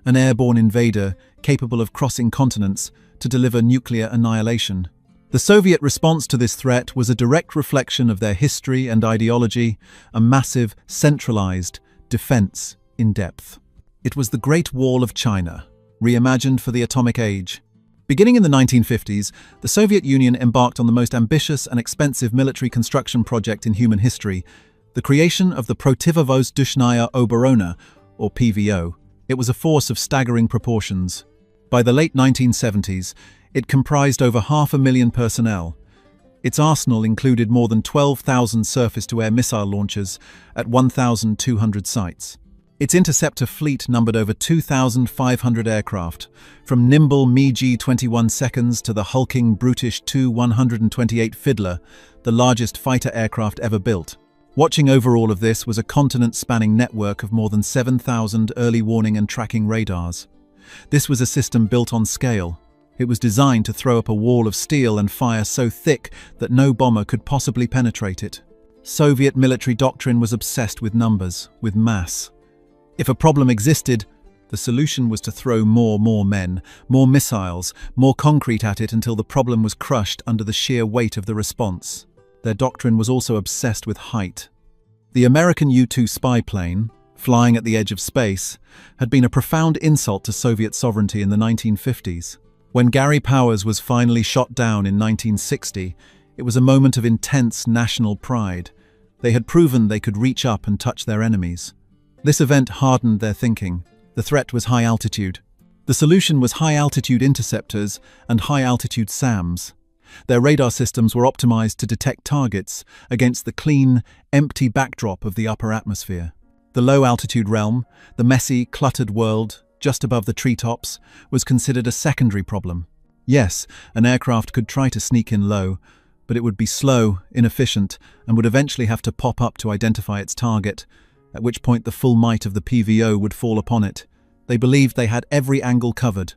an airborne invader capable of crossing continents to deliver nuclear annihilation. The Soviet response to this threat was a direct reflection of their history and ideology, a massive, centralized defense in depth. It was the Great Wall of China, reimagined for the atomic age. Beginning in the 1950s, the Soviet Union embarked on the most ambitious and expensive military construction project in human history, the creation of the Protivovozdushная obrona, or PVO. It was a force of staggering proportions. By the late 1970s, it comprised over 500,000 personnel. Its arsenal included more than 12,000 surface-to-air missile launchers at 1,200 sites. Its interceptor fleet numbered over 2,500 aircraft, from nimble Mi-21 seconds to the hulking, brutish Tu-128 Fiddler, the largest fighter aircraft ever built. Watching over all of this was a continent-spanning network of more than 7,000 early warning and tracking radars. This was a system built on scale. It was designed to throw up a wall of steel and fire so thick that no bomber could possibly penetrate it. Soviet military doctrine was obsessed with numbers, with mass. If a problem existed, the solution was to throw more men, more missiles, more concrete at it until the problem was crushed under the sheer weight of the response. Their doctrine was also obsessed with height. The American U-2 spy plane, flying at the edge of space, had been a profound insult to Soviet sovereignty in the 1950s. When Gary Powers was finally shot down in 1960, it was a moment of intense national pride. They had proven they could reach up and touch their enemies. This event hardened their thinking. The threat was high altitude. The solution was high-altitude interceptors and high-altitude SAMs. Their radar systems were optimized to detect targets against the clean, empty backdrop of the upper atmosphere. The low-altitude realm, the messy, cluttered world just above the treetops, was considered a secondary problem. Yes, an aircraft could try to sneak in low, but it would be slow, inefficient, and would eventually have to pop up to identify its target, at which point the full might of the PVO would fall upon it. They believed they had every angle covered.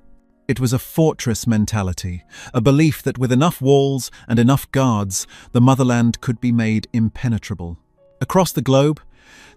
It was a fortress mentality, a belief that with enough walls and enough guards, the motherland could be made impenetrable. Across the globe,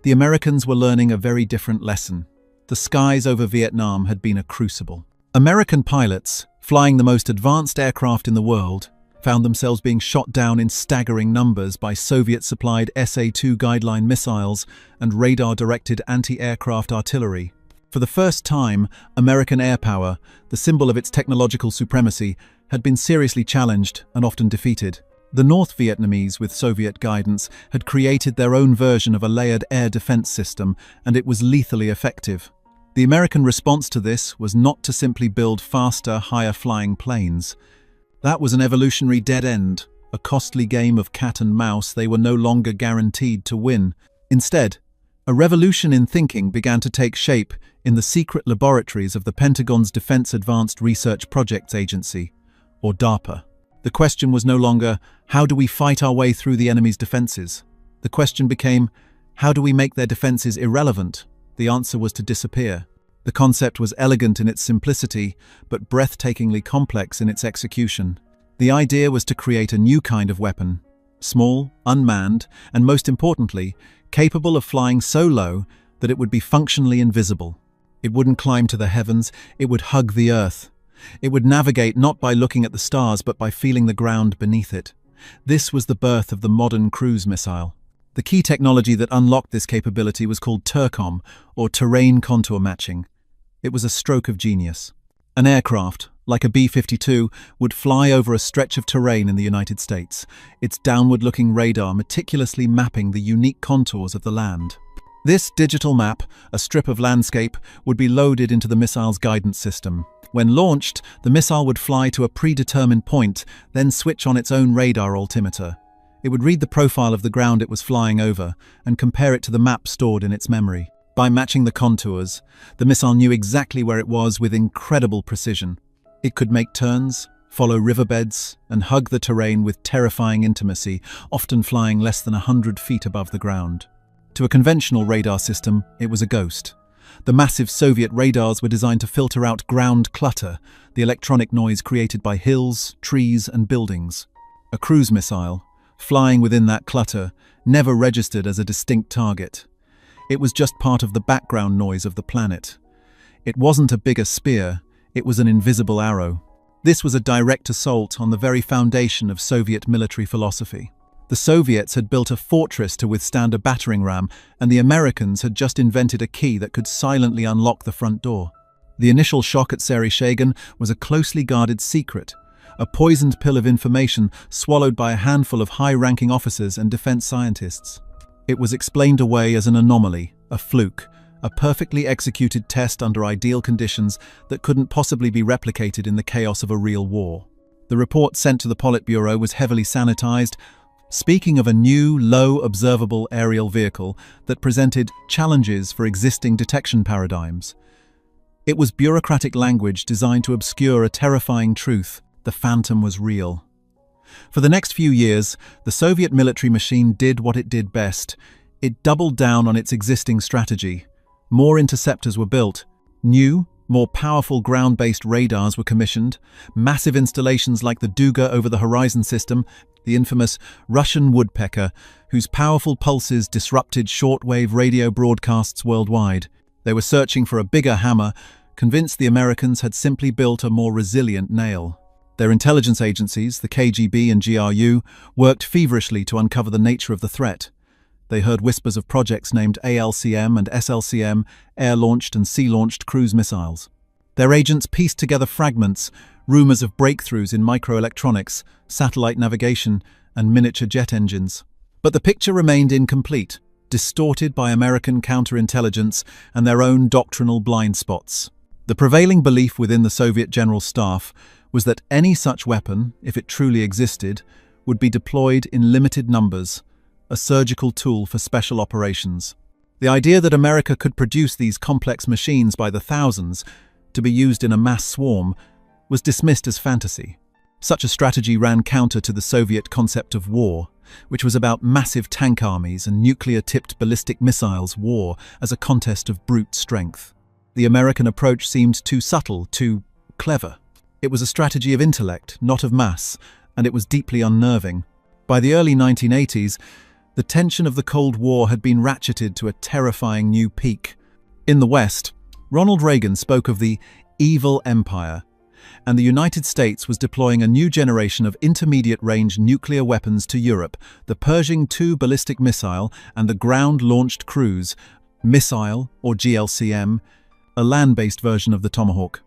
the Americans were learning a very different lesson. The skies over Vietnam had been a crucible. American pilots, flying the most advanced aircraft in the world, found themselves being shot down in staggering numbers by Soviet-supplied SA-2 guideline missiles and radar-directed anti-aircraft artillery. For the first time, American air power, the symbol of its technological supremacy, had been seriously challenged and often defeated. The North Vietnamese, with Soviet guidance, had created their own version of a layered air defense system, and it was lethally effective. The American response to this was not to simply build faster, higher-flying planes. That was an evolutionary dead end, a costly game of cat and mouse they were no longer guaranteed to win. Instead, a revolution in thinking began to take shape in the secret laboratories of the Pentagon's Defense Advanced Research Projects Agency, or DARPA. The question was no longer, how do we fight our way through the enemy's defenses? The question became, how do we make their defenses irrelevant? The answer was to disappear. The concept was elegant in its simplicity, but breathtakingly complex in its execution. The idea was to create a new kind of weapon, small, unmanned, and most importantly, capable of flying so low that it would be functionally invisible. It wouldn't climb to the heavens, it would hug the earth. It would navigate not by looking at the stars but by feeling the ground beneath it. This was the birth of the modern cruise missile. The key technology that unlocked this capability was called TERCOM, or terrain contour matching. It was a stroke of genius. An aircraft, like a B-52, would fly over a stretch of terrain in the United States, its downward-looking radar meticulously mapping the unique contours of the land. This digital map, a strip of landscape, would be loaded into the missile's guidance system. When launched, the missile would fly to a predetermined point, then switch on its own radar altimeter. It would read the profile of the ground it was flying over and compare it to the map stored in its memory. By matching the contours, the missile knew exactly where it was with incredible precision. It could make turns, follow riverbeds, and hug the terrain with terrifying intimacy, often flying less than 100 feet above the ground. To a conventional radar system, it was a ghost. The massive Soviet radars were designed to filter out ground clutter, the electronic noise created by hills, trees, and buildings. A cruise missile, flying within that clutter, never registered as a distinct target. It was just part of the background noise of the planet. It wasn't a bigger spear, it was an invisible arrow. This was a direct assault on the very foundation of Soviet military philosophy. The Soviets had built a fortress to withstand a battering ram, and the Americans had just invented a key that could silently unlock the front door. The initial shock at Shagan was a closely guarded secret, a poisoned pill of information swallowed by a handful of high-ranking officers and defense scientists. It was explained away as an anomaly, a fluke, a perfectly executed test under ideal conditions that couldn't possibly be replicated in the chaos of a real war. The report sent to the Politburo was heavily sanitized, speaking of a new, low observable aerial vehicle that presented challenges for existing detection paradigms. It was bureaucratic language designed to obscure a terrifying truth: the Phantom was real. For the next few years, the Soviet military machine did what it did best. It doubled down on its existing strategy. More interceptors were built. New, more powerful ground-based radars were commissioned. Massive installations like the Duga over the horizon system, the infamous Russian woodpecker, whose powerful pulses disrupted shortwave radio broadcasts worldwide. They were searching for a bigger hammer, convinced the Americans had simply built a more resilient nail. Their intelligence agencies, the KGB and GRU, worked feverishly to uncover the nature of the threat. They heard whispers of projects named ALCM and SLCM, air-launched and sea-launched cruise missiles. Their agents pieced together fragments, rumors of breakthroughs in microelectronics, satellite navigation, and miniature jet engines. But the picture remained incomplete, distorted by American counterintelligence and their own doctrinal blind spots. The prevailing belief within the Soviet General Staff was that any such weapon, if it truly existed, would be deployed in limited numbers, a surgical tool for special operations. The idea that America could produce these complex machines by the thousands to be used in a mass swarm was dismissed as fantasy. Such a strategy ran counter to the Soviet concept of war, which was about massive tank armies and nuclear-tipped ballistic missiles war as a contest of brute strength. The American approach seemed too subtle, too clever. It was a strategy of intellect, not of mass, and it was deeply unnerving. By the early 1980s, the tension of the Cold War had been ratcheted to a terrifying new peak. In the West, Ronald Reagan spoke of the evil empire, and the United States was deploying a new generation of intermediate-range nuclear weapons to Europe, the Pershing II ballistic missile and the ground-launched cruise missile, or GLCM, a land-based version of the Tomahawk.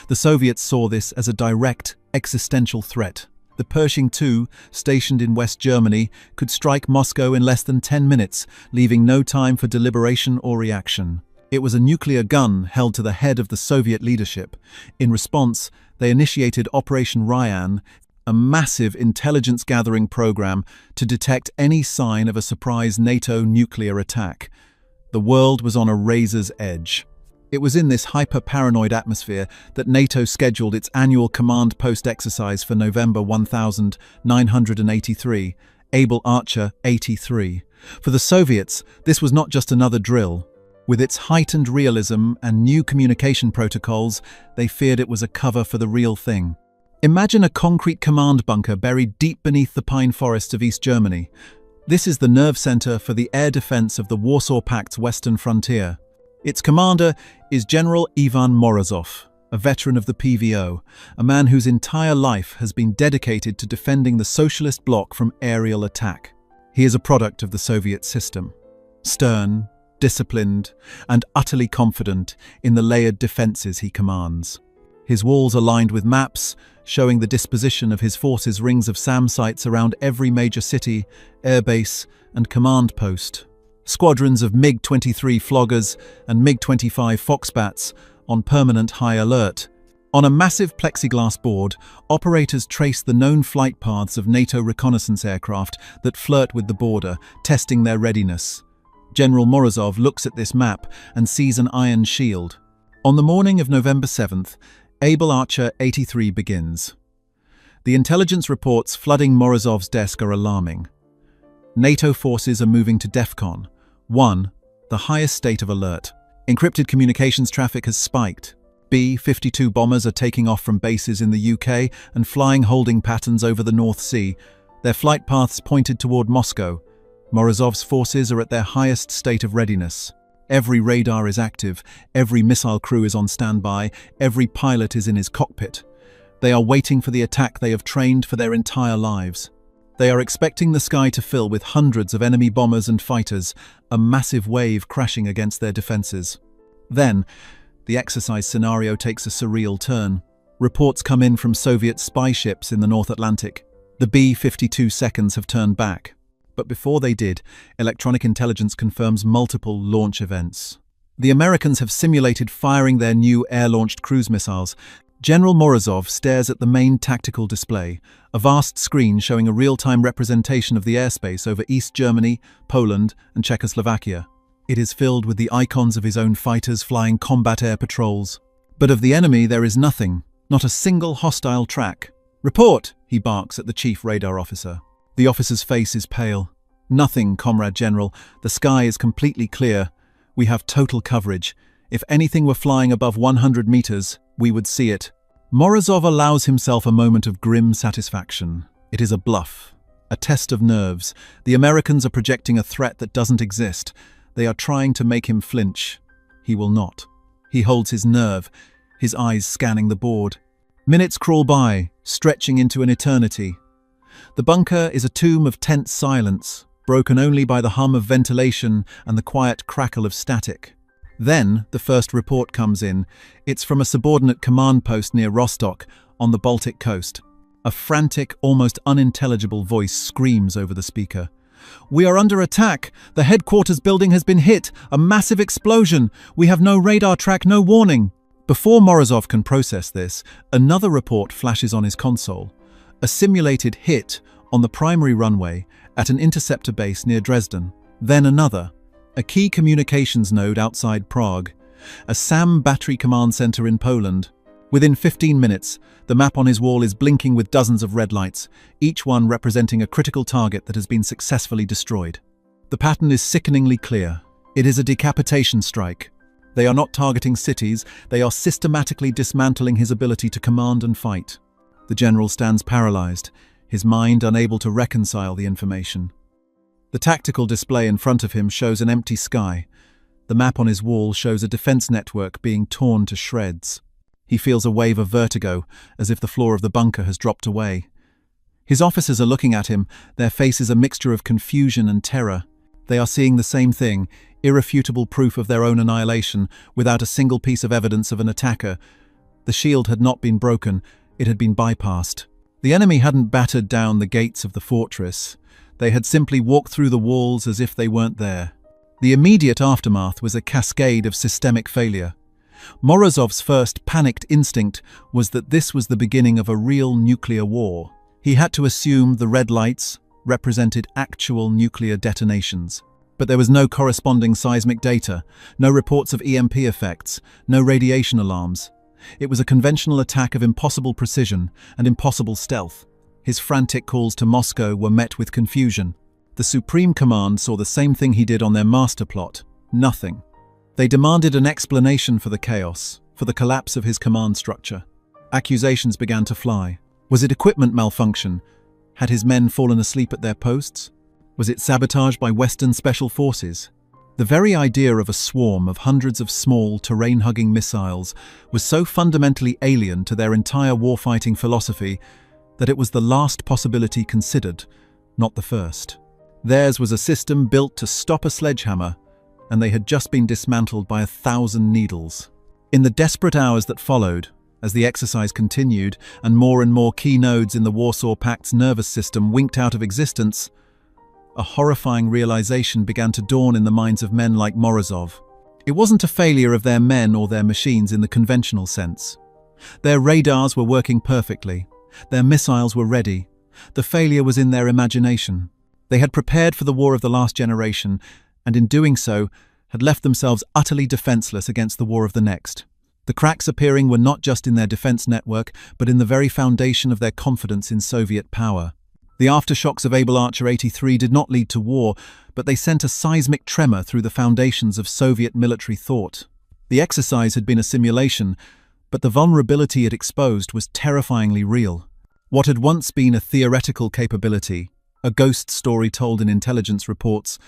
The Soviets saw this as a direct, existential threat. The Pershing II, stationed in West Germany, could strike Moscow in less than 10 minutes, leaving no time for deliberation or reaction. It was a nuclear gun held to the head of the Soviet leadership. In response, they initiated Operation Ryan, a massive intelligence-gathering program to detect any sign of a surprise NATO nuclear attack. The world was on a razor's edge. It was in this hyper-paranoid atmosphere that NATO scheduled its annual command post exercise for November 1983, Able Archer 83. For the Soviets, this was not just another drill. With its heightened realism and new communication protocols, they feared it was a cover for the real thing. Imagine a concrete command bunker buried deep beneath the pine forests of East Germany. This is the nerve center for the air defense of the Warsaw Pact's western frontier. Its commander is General Ivan Morozov, a veteran of the PVO, a man whose entire life has been dedicated to defending the socialist bloc from aerial attack. He is a product of the Soviet system. Stern, disciplined, and utterly confident in the layered defenses he commands. His walls are lined with maps, showing the disposition of his forces' rings of SAM sites around every major city, airbase, and command post. Squadrons of MiG-23 floggers and MiG-25 Foxbats on permanent high alert. On a massive plexiglass board, operators trace the known flight paths of NATO reconnaissance aircraft that flirt with the border, testing their readiness. General Morozov looks at this map and sees an iron shield. On the morning of November 7th, Able Archer 83 begins. The intelligence reports flooding Morozov's desk are alarming. NATO forces are moving to DEFCON 1, the highest state of alert. Encrypted communications traffic has spiked. B-52 bombers are taking off from bases in the UK and flying holding patterns over the North Sea, their flight paths pointed toward Moscow. Morozov's forces are at their highest state of readiness. Every radar is active, every missile crew is on standby, every pilot is in his cockpit. They are waiting for the attack they have trained for their entire lives. They are expecting the sky to fill with hundreds of enemy bombers and fighters, a massive wave crashing against their defenses. Then, the exercise scenario takes a surreal turn. Reports come in from Soviet spy ships in the North Atlantic. The B-52 seconds have turned back. But before they did, electronic intelligence confirms multiple launch events. The Americans have simulated firing their new air-launched cruise missiles. General Morozov stares at the main tactical display, a vast screen showing a real-time representation of the airspace over East Germany, Poland, and Czechoslovakia. It is filled with the icons of his own fighters flying combat air patrols. But of the enemy there is nothing, not a single hostile track. "Report!" he barks at the chief radar officer. The officer's face is pale. "Nothing, Comrade General. The sky is completely clear. We have total coverage. If anything were flying above 100 meters, we would see it." Morozov allows himself a moment of grim satisfaction. It is a bluff, a test of nerves. The Americans are projecting a threat that doesn't exist. They are trying to make him flinch. He will not. He holds his nerve, his eyes scanning the board. Minutes crawl by, stretching into an eternity. The bunker is a tomb of tense silence, broken only by the hum of ventilation and the quiet crackle of static. Then the first report comes in. It's from a subordinate command post near Rostock, on the Baltic coast. A frantic, almost unintelligible voice screams over the speaker. "We are under attack. The headquarters building has been hit. A massive explosion. We have no radar track, no warning." Before Morozov can process this, another report flashes on his console. A simulated hit on the primary runway at an interceptor base near Dresden. Then another, a key communications node outside Prague, a SAM battery command center in Poland. Within 15 minutes, the map on his wall is blinking with dozens of red lights, each one representing a critical target that has been successfully destroyed. The pattern is sickeningly clear. It is a decapitation strike. They are not targeting cities, they are systematically dismantling his ability to command and fight. The general stands paralyzed, his mind unable to reconcile the information. The tactical display in front of him shows an empty sky. The map on his wall shows a defense network being torn to shreds. He feels a wave of vertigo, as if the floor of the bunker has dropped away. His officers are looking at him, their faces a mixture of confusion and terror. They are seeing the same thing, irrefutable proof of their own annihilation, without a single piece of evidence of an attacker. The shield had not been broken, it had been bypassed. The enemy hadn't battered down the gates of the fortress. They had simply walked through the walls as if they weren't there. The immediate aftermath was a cascade of systemic failure. Morozov's first panicked instinct was that this was the beginning of a real nuclear war. He had to assume the red lights represented actual nuclear detonations. But there was no corresponding seismic data, no reports of EMP effects, no radiation alarms. It was a conventional attack of impossible precision and impossible stealth. His frantic calls to Moscow were met with confusion. The Supreme Command saw the same thing he did on their master plot: nothing. They demanded an explanation for the chaos, for the collapse of his command structure. Accusations began to fly. Was it equipment malfunction? Had his men fallen asleep at their posts? Was it sabotage by Western special forces? The very idea of a swarm of hundreds of small, terrain-hugging missiles was so fundamentally alien to their entire warfighting philosophy that it was the last possibility considered, not the first. Theirs was a system built to stop a sledgehammer, and they had just been dismantled by 1,000 needles. In the desperate hours that followed, as the exercise continued and more key nodes in the Warsaw Pact's nervous system winked out of existence, a horrifying realization began to dawn in the minds of men like Morozov. It wasn't a failure of their men or their machines in the conventional sense. Their radars were working perfectly. Their missiles were ready. The failure was in their imagination. They had prepared for the war of the last generation, and in doing so, had left themselves utterly defenseless against the war of the next. The cracks appearing were not just in their defense network, but in the very foundation of their confidence in Soviet power. The aftershocks of Able Archer 83 did not lead to war, but they sent a seismic tremor through the foundations of Soviet military thought. The exercise had been a simulation, but the vulnerability it exposed was terrifyingly real. What had once been a theoretical capability, a ghost story told in intelligence reports,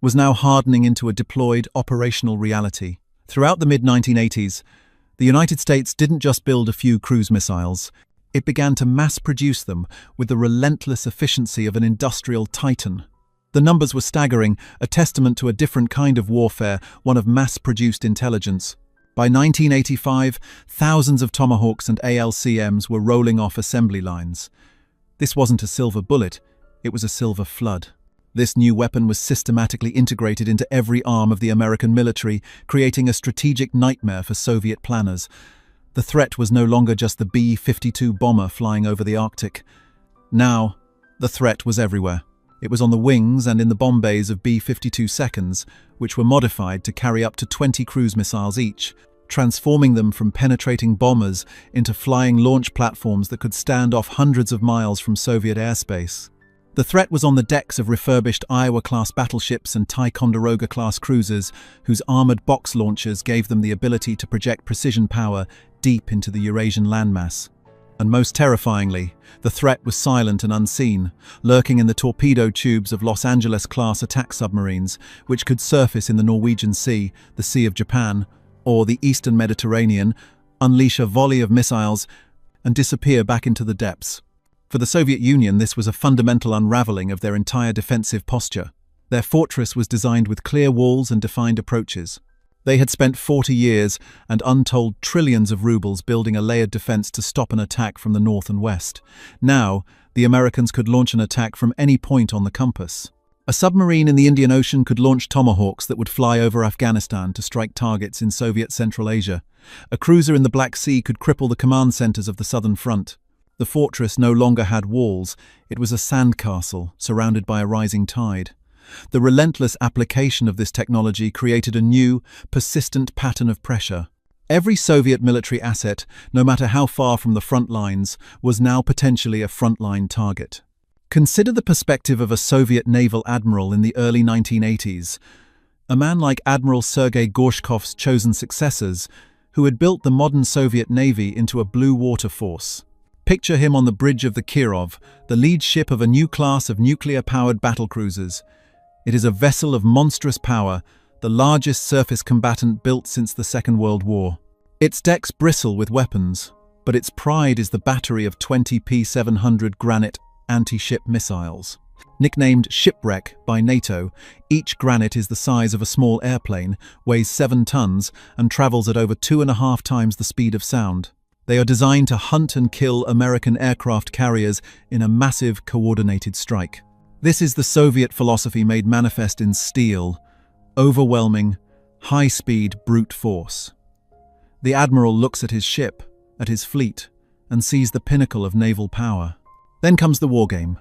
was now hardening into a deployed operational reality. Throughout the mid-1980s, the United States didn't just build a few cruise missiles. It began to mass-produce them with the relentless efficiency of an industrial titan. The numbers were staggering, a testament to a different kind of warfare, one of mass-produced intelligence. By 1985, thousands of Tomahawks and ALCMs were rolling off assembly lines. This wasn't a silver bullet, it was a silver flood. This new weapon was systematically integrated into every arm of the American military, creating a strategic nightmare for Soviet planners. The threat was no longer just the B-52 bomber flying over the Arctic. Now, the threat was everywhere. It was on the wings and in the bomb bays of B-52 seconds, which were modified to carry up to 20 cruise missiles each, transforming them from penetrating bombers into flying launch platforms that could stand off hundreds of miles from Soviet airspace. The threat was on the decks of refurbished Iowa-class battleships and Ticonderoga-class cruisers, whose armoured box launchers gave them the ability to project precision power deep into the Eurasian landmass. And most terrifyingly, the threat was silent and unseen, lurking in the torpedo tubes of Los Angeles-class attack submarines, which could surface in the Norwegian Sea, the Sea of Japan, or the Eastern Mediterranean, unleash a volley of missiles, and disappear back into the depths. For the Soviet Union, this was a fundamental unraveling of their entire defensive posture. Their fortress was designed with clear walls and defined approaches. They had spent 40 years and untold trillions of rubles building a layered defense to stop an attack from the north and west. Now, the Americans could launch an attack from any point on the compass. A submarine in the Indian Ocean could launch tomahawks that would fly over Afghanistan to strike targets in Soviet Central Asia. A cruiser in the Black Sea could cripple the command centers of the Southern Front. The fortress no longer had walls, it was a sandcastle surrounded by a rising tide. The relentless application of this technology created a new, persistent pattern of pressure. Every Soviet military asset, no matter how far from the front lines, was now potentially a frontline target. Consider the perspective of a Soviet naval admiral in the early 1980s. A man like Admiral Sergei Gorshkov's chosen successors, who had built the modern Soviet Navy into a blue water force. Picture him on the bridge of the Kirov, the lead ship of a new class of nuclear-powered battlecruisers. It is a vessel of monstrous power, the largest surface combatant built since the Second World War. Its decks bristle with weapons, but its pride is the battery of 20 P-700 Granite anti-ship missiles. Nicknamed Shipwreck by NATO, each Granite is the size of a small airplane, weighs 7 tons, and travels at over 2.5 times the speed of sound. They are designed to hunt and kill American aircraft carriers in a massive, coordinated strike. This is the Soviet philosophy made manifest in steel, overwhelming, high-speed brute force. The admiral looks at his ship, at his fleet, and sees the pinnacle of naval power. Then comes the wargame.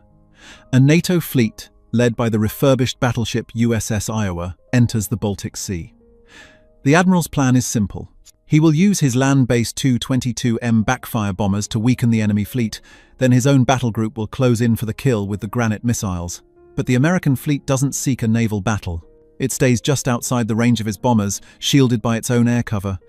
A NATO fleet, led by the refurbished battleship USS Iowa, enters the Baltic Sea. The admiral's plan is simple. He will use his land-based Tu-22M backfire bombers to weaken the enemy fleet, then his own battle group will close in for the kill with the Granite missiles. But the American fleet doesn't seek a naval battle. It stays just outside the range of his bombers, shielded by its own air cover.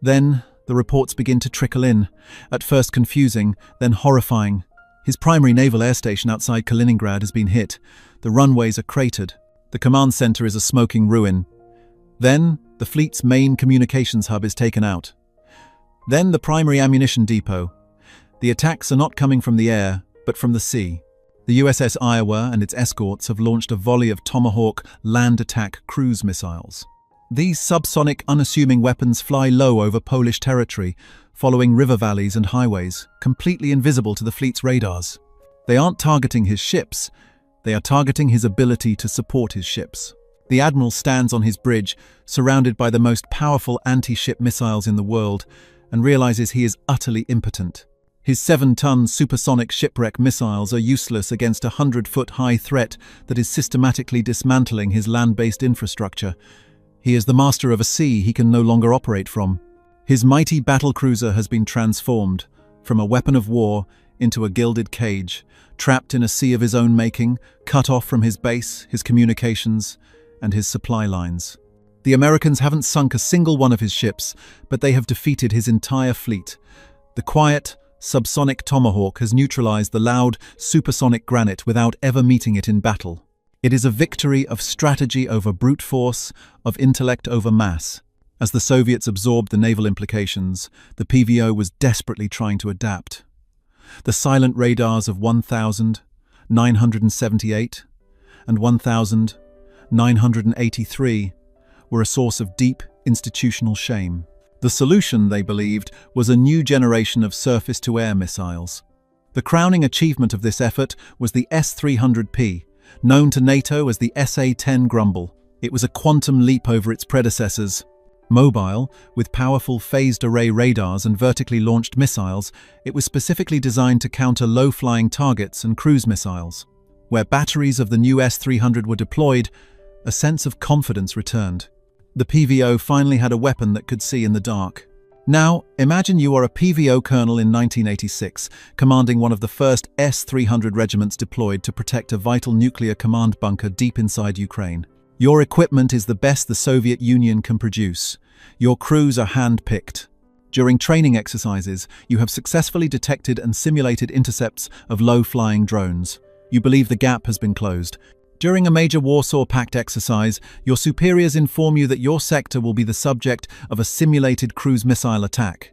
Then, the reports begin to trickle in, at first confusing, then horrifying. His primary naval air station outside Kaliningrad has been hit. The runways are cratered. The command center is a smoking ruin. Then, the fleet's main communications hub is taken out. Then, the primary ammunition depot. The attacks are not coming from the air, but from the sea. The USS Iowa and its escorts have launched a volley of Tomahawk land attack cruise missiles. These subsonic, unassuming weapons fly low over Polish territory, following river valleys and highways, completely invisible to the fleet's radars. They aren't targeting his ships, they are targeting his ability to support his ships. The admiral stands on his bridge, surrounded by the most powerful anti-ship missiles in the world, and realizes he is utterly impotent. His 7-ton supersonic shipwreck missiles are useless against a 100-foot-high threat that is systematically dismantling his land-based infrastructure. He is the master of a sea he can no longer operate from. His mighty battlecruiser has been transformed from a weapon of war into a gilded cage, trapped in a sea of his own making, cut off from his base, his communications, and his supply lines. The Americans haven't sunk a single one of his ships, but they have defeated his entire fleet. The quiet, subsonic Tomahawk has neutralized the loud, supersonic Granite without ever meeting it in battle. It is a victory of strategy over brute force, of intellect over mass. As the Soviets absorbed the naval implications, the PVO was desperately trying to adapt. The silent radars of 1,978 and 1,983 were a source of deep institutional shame. The solution, they believed, was a new generation of surface-to-air missiles. The crowning achievement of this effort was the S-300P, known to NATO as the A-10 Grumble. It was a quantum leap over its predecessors. Mobile, with powerful phased-array radars and vertically launched missiles, it was specifically designed to counter low-flying targets and cruise missiles. Where batteries of the new S-300 were deployed, a sense of confidence returned. The PVO finally had a weapon that could see in the dark. Now, imagine you are a PVO colonel in 1986, commanding one of the first S-300 regiments deployed to protect a vital nuclear command bunker deep inside Ukraine. Your equipment is the best the Soviet Union can produce. Your crews are hand-picked. During training exercises, you have successfully detected and simulated intercepts of low-flying drones. You believe the gap has been closed. During a major Warsaw Pact exercise, your superiors inform you that your sector will be the subject of a simulated cruise missile attack.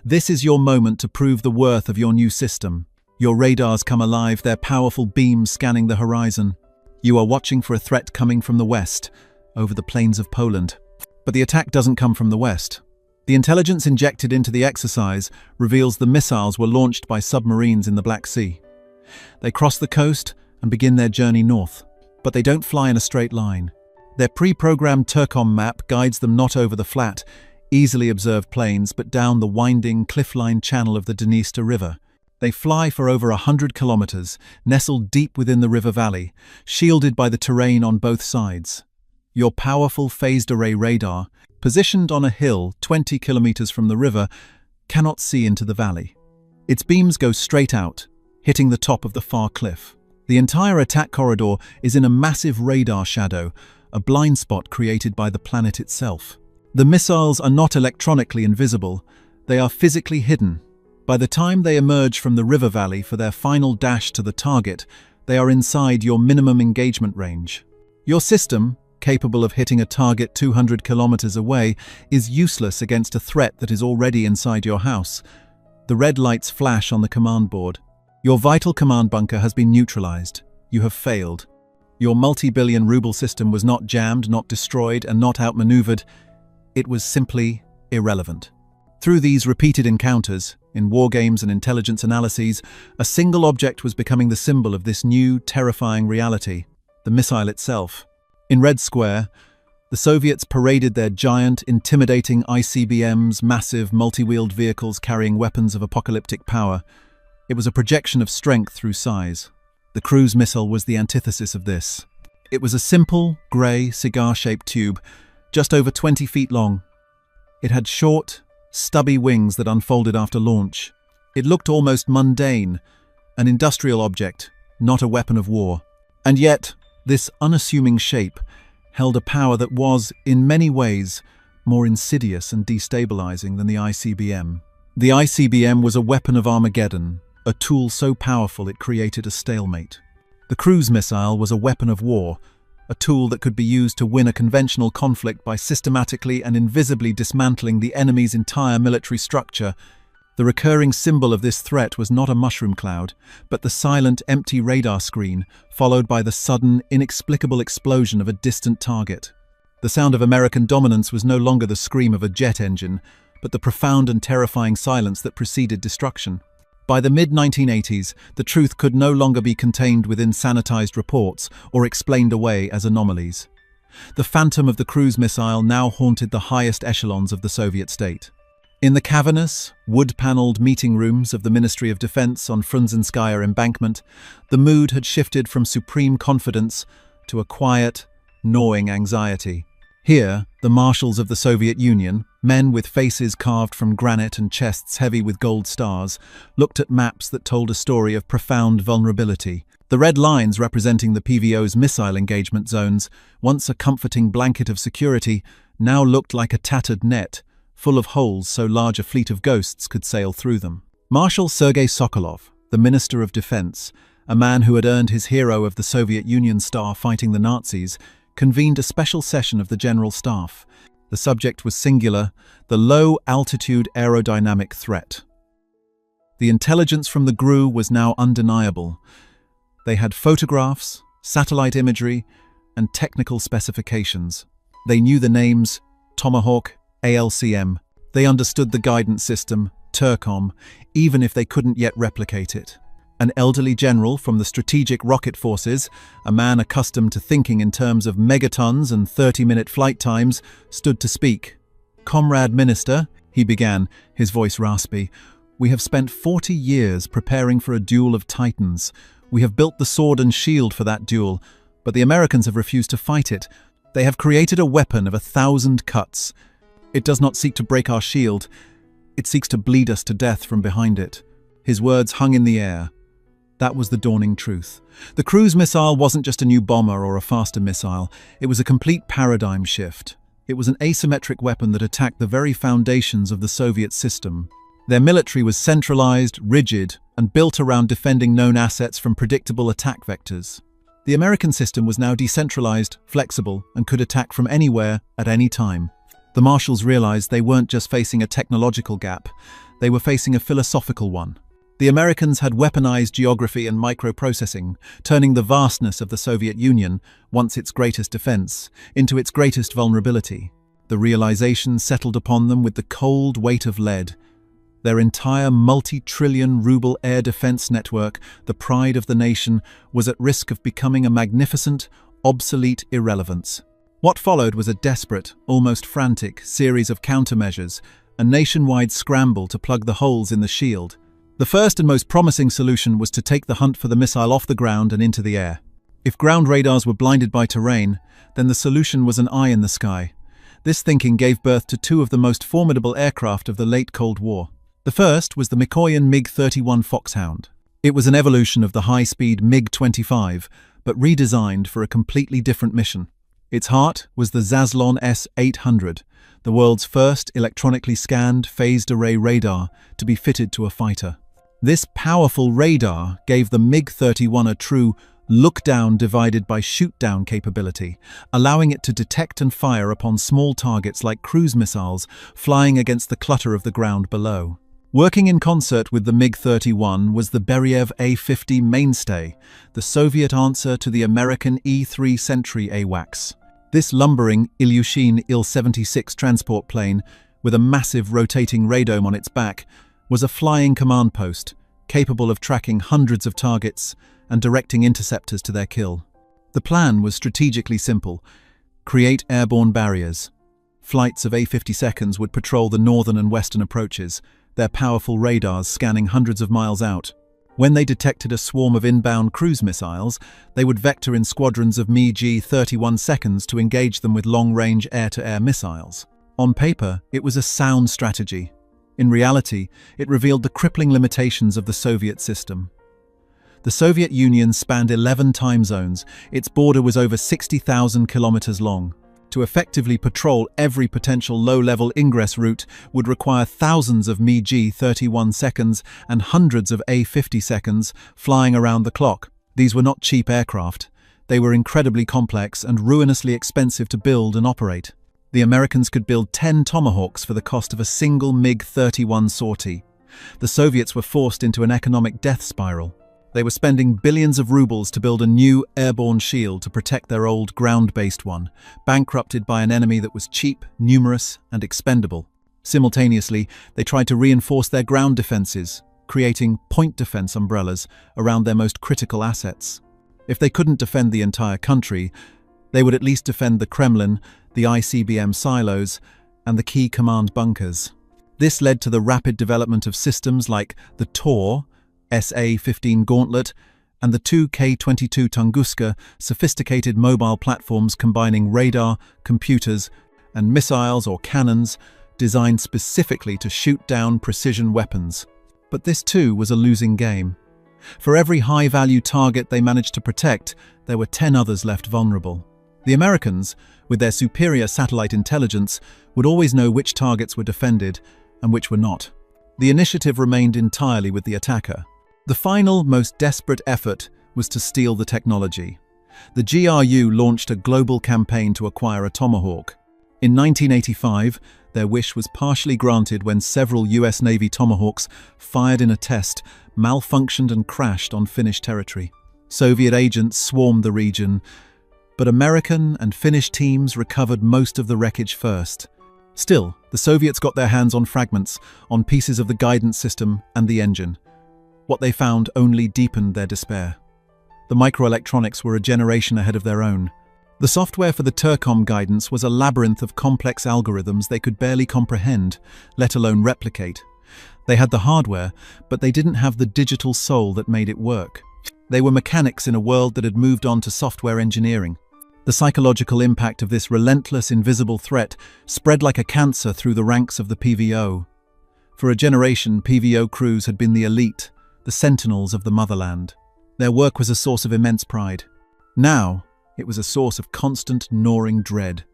This is your moment to prove the worth of your new system. Your radars come alive, their powerful beams scanning the horizon. You are watching for a threat coming from the west, over the plains of Poland. But the attack doesn't come from the west. The intelligence injected into the exercise reveals the missiles were launched by submarines in the Black Sea. They cross the coast and begin their journey north. but they don't fly in a straight line. Their pre-programmed Turcom map guides them not over the flat, easily observed plains, but down the winding, cliff-lined channel of the Dniester River. They fly for over 100 kilometers, nestled deep within the river valley, shielded by the terrain on both sides. Your powerful phased array radar, positioned on a hill 20 kilometers from the river, cannot see into the valley. Its beams go straight out, hitting the top of the far cliff. The entire attack corridor is in a massive radar shadow, a blind spot created by the planet itself. The missiles are not electronically invisible, they are physically hidden. By the time they emerge from the river valley for their final dash to the target, they are inside your minimum engagement range. Your system, capable of hitting a target 200 kilometers away, is useless against a threat that is already inside your house. The red lights flash on the command board. Your vital command bunker has been neutralized. You have failed. Your multi-billion ruble system was not jammed, not destroyed, and not outmaneuvered. It was simply irrelevant. Through these repeated encounters, in war games and intelligence analyses, a single object was becoming the symbol of this new, terrifying reality, the missile itself. In Red Square, the Soviets paraded their giant, intimidating ICBMs, massive, multi-wheeled vehicles carrying weapons of apocalyptic power. It was a projection of strength through size. The cruise missile was the antithesis of this. It was a simple, grey, cigar-shaped tube, just over 20 feet long. It had short, stubby wings that unfolded after launch. It looked almost mundane, an industrial object, not a weapon of war. And yet, this unassuming shape held a power that was, in many ways, more insidious and destabilizing than the ICBM. The ICBM was a weapon of Armageddon, a tool so powerful it created a stalemate. The cruise missile was a weapon of war, a tool that could be used to win a conventional conflict by systematically and invisibly dismantling the enemy's entire military structure. The recurring symbol of this threat was not a mushroom cloud, but the silent, empty radar screen, followed by the sudden, inexplicable explosion of a distant target. The sound of American dominance was no longer the scream of a jet engine, but the profound and terrifying silence that preceded destruction. By the mid-1980s, the truth could no longer be contained within sanitized reports or explained away as anomalies. The phantom of the cruise missile now haunted the highest echelons of the Soviet state. In the cavernous, wood-paneled meeting rooms of the Ministry of Defense on Frunzenskaya embankment, the mood had shifted from supreme confidence to a quiet, gnawing anxiety. Here, the marshals of the Soviet Union, men with faces carved from granite and chests heavy with gold stars, looked at maps that told a story of profound vulnerability. The red lines representing the PVO's missile engagement zones, once a comforting blanket of security, now looked like a tattered net, full of holes so large a fleet of ghosts could sail through them. Marshal Sergei Sokolov, the Minister of Defense, a man who had earned his Hero of the Soviet Union star fighting the Nazis, convened a special session of the General Staff. The subject was singular: the low-altitude aerodynamic threat. The intelligence from the GRU was now undeniable. They had photographs, satellite imagery, and technical specifications. They knew the names Tomahawk, ALCM. They understood the guidance system, Turcom, even if they couldn't yet replicate it. An elderly general from the Strategic Rocket Forces, a man accustomed to thinking in terms of megatons and 30-minute flight times, stood to speak. "Comrade Minister," he began, his voice raspy, "we have spent 40 years preparing for a duel of titans. We have built the sword and shield for that duel, but the Americans have refused to fight it. They have created a weapon of 1,000 cuts. It does not seek to break our shield. It seeks to bleed us to death from behind it." His words hung in the air. That was the dawning truth. The cruise missile wasn't just a new bomber or a faster missile. It was a complete paradigm shift. It was an asymmetric weapon that attacked the very foundations of the Soviet system. Their military was centralized, rigid, and built around defending known assets from predictable attack vectors. The American system was now decentralized, flexible, and could attack from anywhere, at any time. The marshals realized they weren't just facing a technological gap, they were facing a philosophical one. The Americans had weaponized geography and microprocessing, turning the vastness of the Soviet Union, once its greatest defense, into its greatest vulnerability. The realization settled upon them with the cold weight of lead. Their entire multi-trillion ruble air defense network, the pride of the nation, was at risk of becoming a magnificent, obsolete irrelevance. What followed was a desperate, almost frantic, series of countermeasures, a nationwide scramble to plug the holes in the shield. The first and most promising solution was to take the hunt for the missile off the ground and into the air. If ground radars were blinded by terrain, then the solution was an eye in the sky. This thinking gave birth to two of the most formidable aircraft of the late Cold War. The first was the Mikoyan MiG-31 Foxhound. It was an evolution of the high-speed MiG-25, but redesigned for a completely different mission. Its heart was the Zaslon S-800, the world's first electronically scanned phased array radar to be fitted to a fighter. This powerful radar gave the MiG-31 a true look-down divided by shoot-down capability, allowing it to detect and fire upon small targets like cruise missiles flying against the clutter of the ground below. Working in concert with the MiG-31 was the Beriev A-50 mainstay, the Soviet answer to the American E-3 Sentry AWACS. This lumbering Ilyushin Il-76 transport plane, with a massive rotating radome on its back, was a flying command post, capable of tracking hundreds of targets and directing interceptors to their kill. The plan was strategically simple: create airborne barriers. Flights of A-52s would patrol the northern and western approaches, their powerful radars scanning hundreds of miles out. When they detected a swarm of inbound cruise missiles, they would vector in squadrons of MiG-31s to engage them with long-range air-to-air missiles. On paper, it was a sound strategy. In reality, it revealed the crippling limitations of the Soviet system. The Soviet Union spanned 11 time zones. Its border was over 60,000 kilometers long. To effectively patrol every potential low-level ingress route would require thousands of MiG-31s and hundreds of A-50s flying around the clock. These were not cheap aircraft. They were incredibly complex and ruinously expensive to build and operate. The Americans could build 10 Tomahawks for the cost of a single MiG-31 sortie. The Soviets were forced into an economic death spiral. They were spending billions of rubles to build a new airborne shield to protect their old ground-based one, bankrupted by an enemy that was cheap, numerous, and expendable. Simultaneously, they tried to reinforce their ground defenses, creating point defense umbrellas around their most critical assets. If they couldn't defend the entire country, they would at least defend the Kremlin, the ICBM silos, and the key command bunkers. This led to the rapid development of systems like the Tor, SA-15 Gauntlet, and the two K-22 Tunguska, sophisticated mobile platforms combining radar, computers, and missiles or cannons designed specifically to shoot down precision weapons. But this too was a losing game. For every high-value target they managed to protect, there were 10 others left vulnerable. The Americans, with their superior satellite intelligence, would always know which targets were defended and which were not. The initiative remained entirely with the attacker. The final, most desperate effort was to steal the technology. The GRU launched a global campaign to acquire a Tomahawk. In 1985, their wish was partially granted when several US Navy Tomahawks, fired in a test, malfunctioned and crashed on Finnish territory. Soviet agents swarmed the region, but American and Finnish teams recovered most of the wreckage first. Still, the Soviets got their hands on fragments, on pieces of the guidance system and the engine. What they found only deepened their despair. The microelectronics were a generation ahead of their own. The software for the Tercom guidance was a labyrinth of complex algorithms they could barely comprehend, let alone replicate. They had the hardware, but they didn't have the digital soul that made it work. They were mechanics in a world that had moved on to software engineering. The psychological impact of this relentless, invisible threat spread like a cancer through the ranks of the PVO. For a generation, PVO crews had been the elite, the sentinels of the motherland. Their work was a source of immense pride. Now, it was a source of constant, gnawing dread.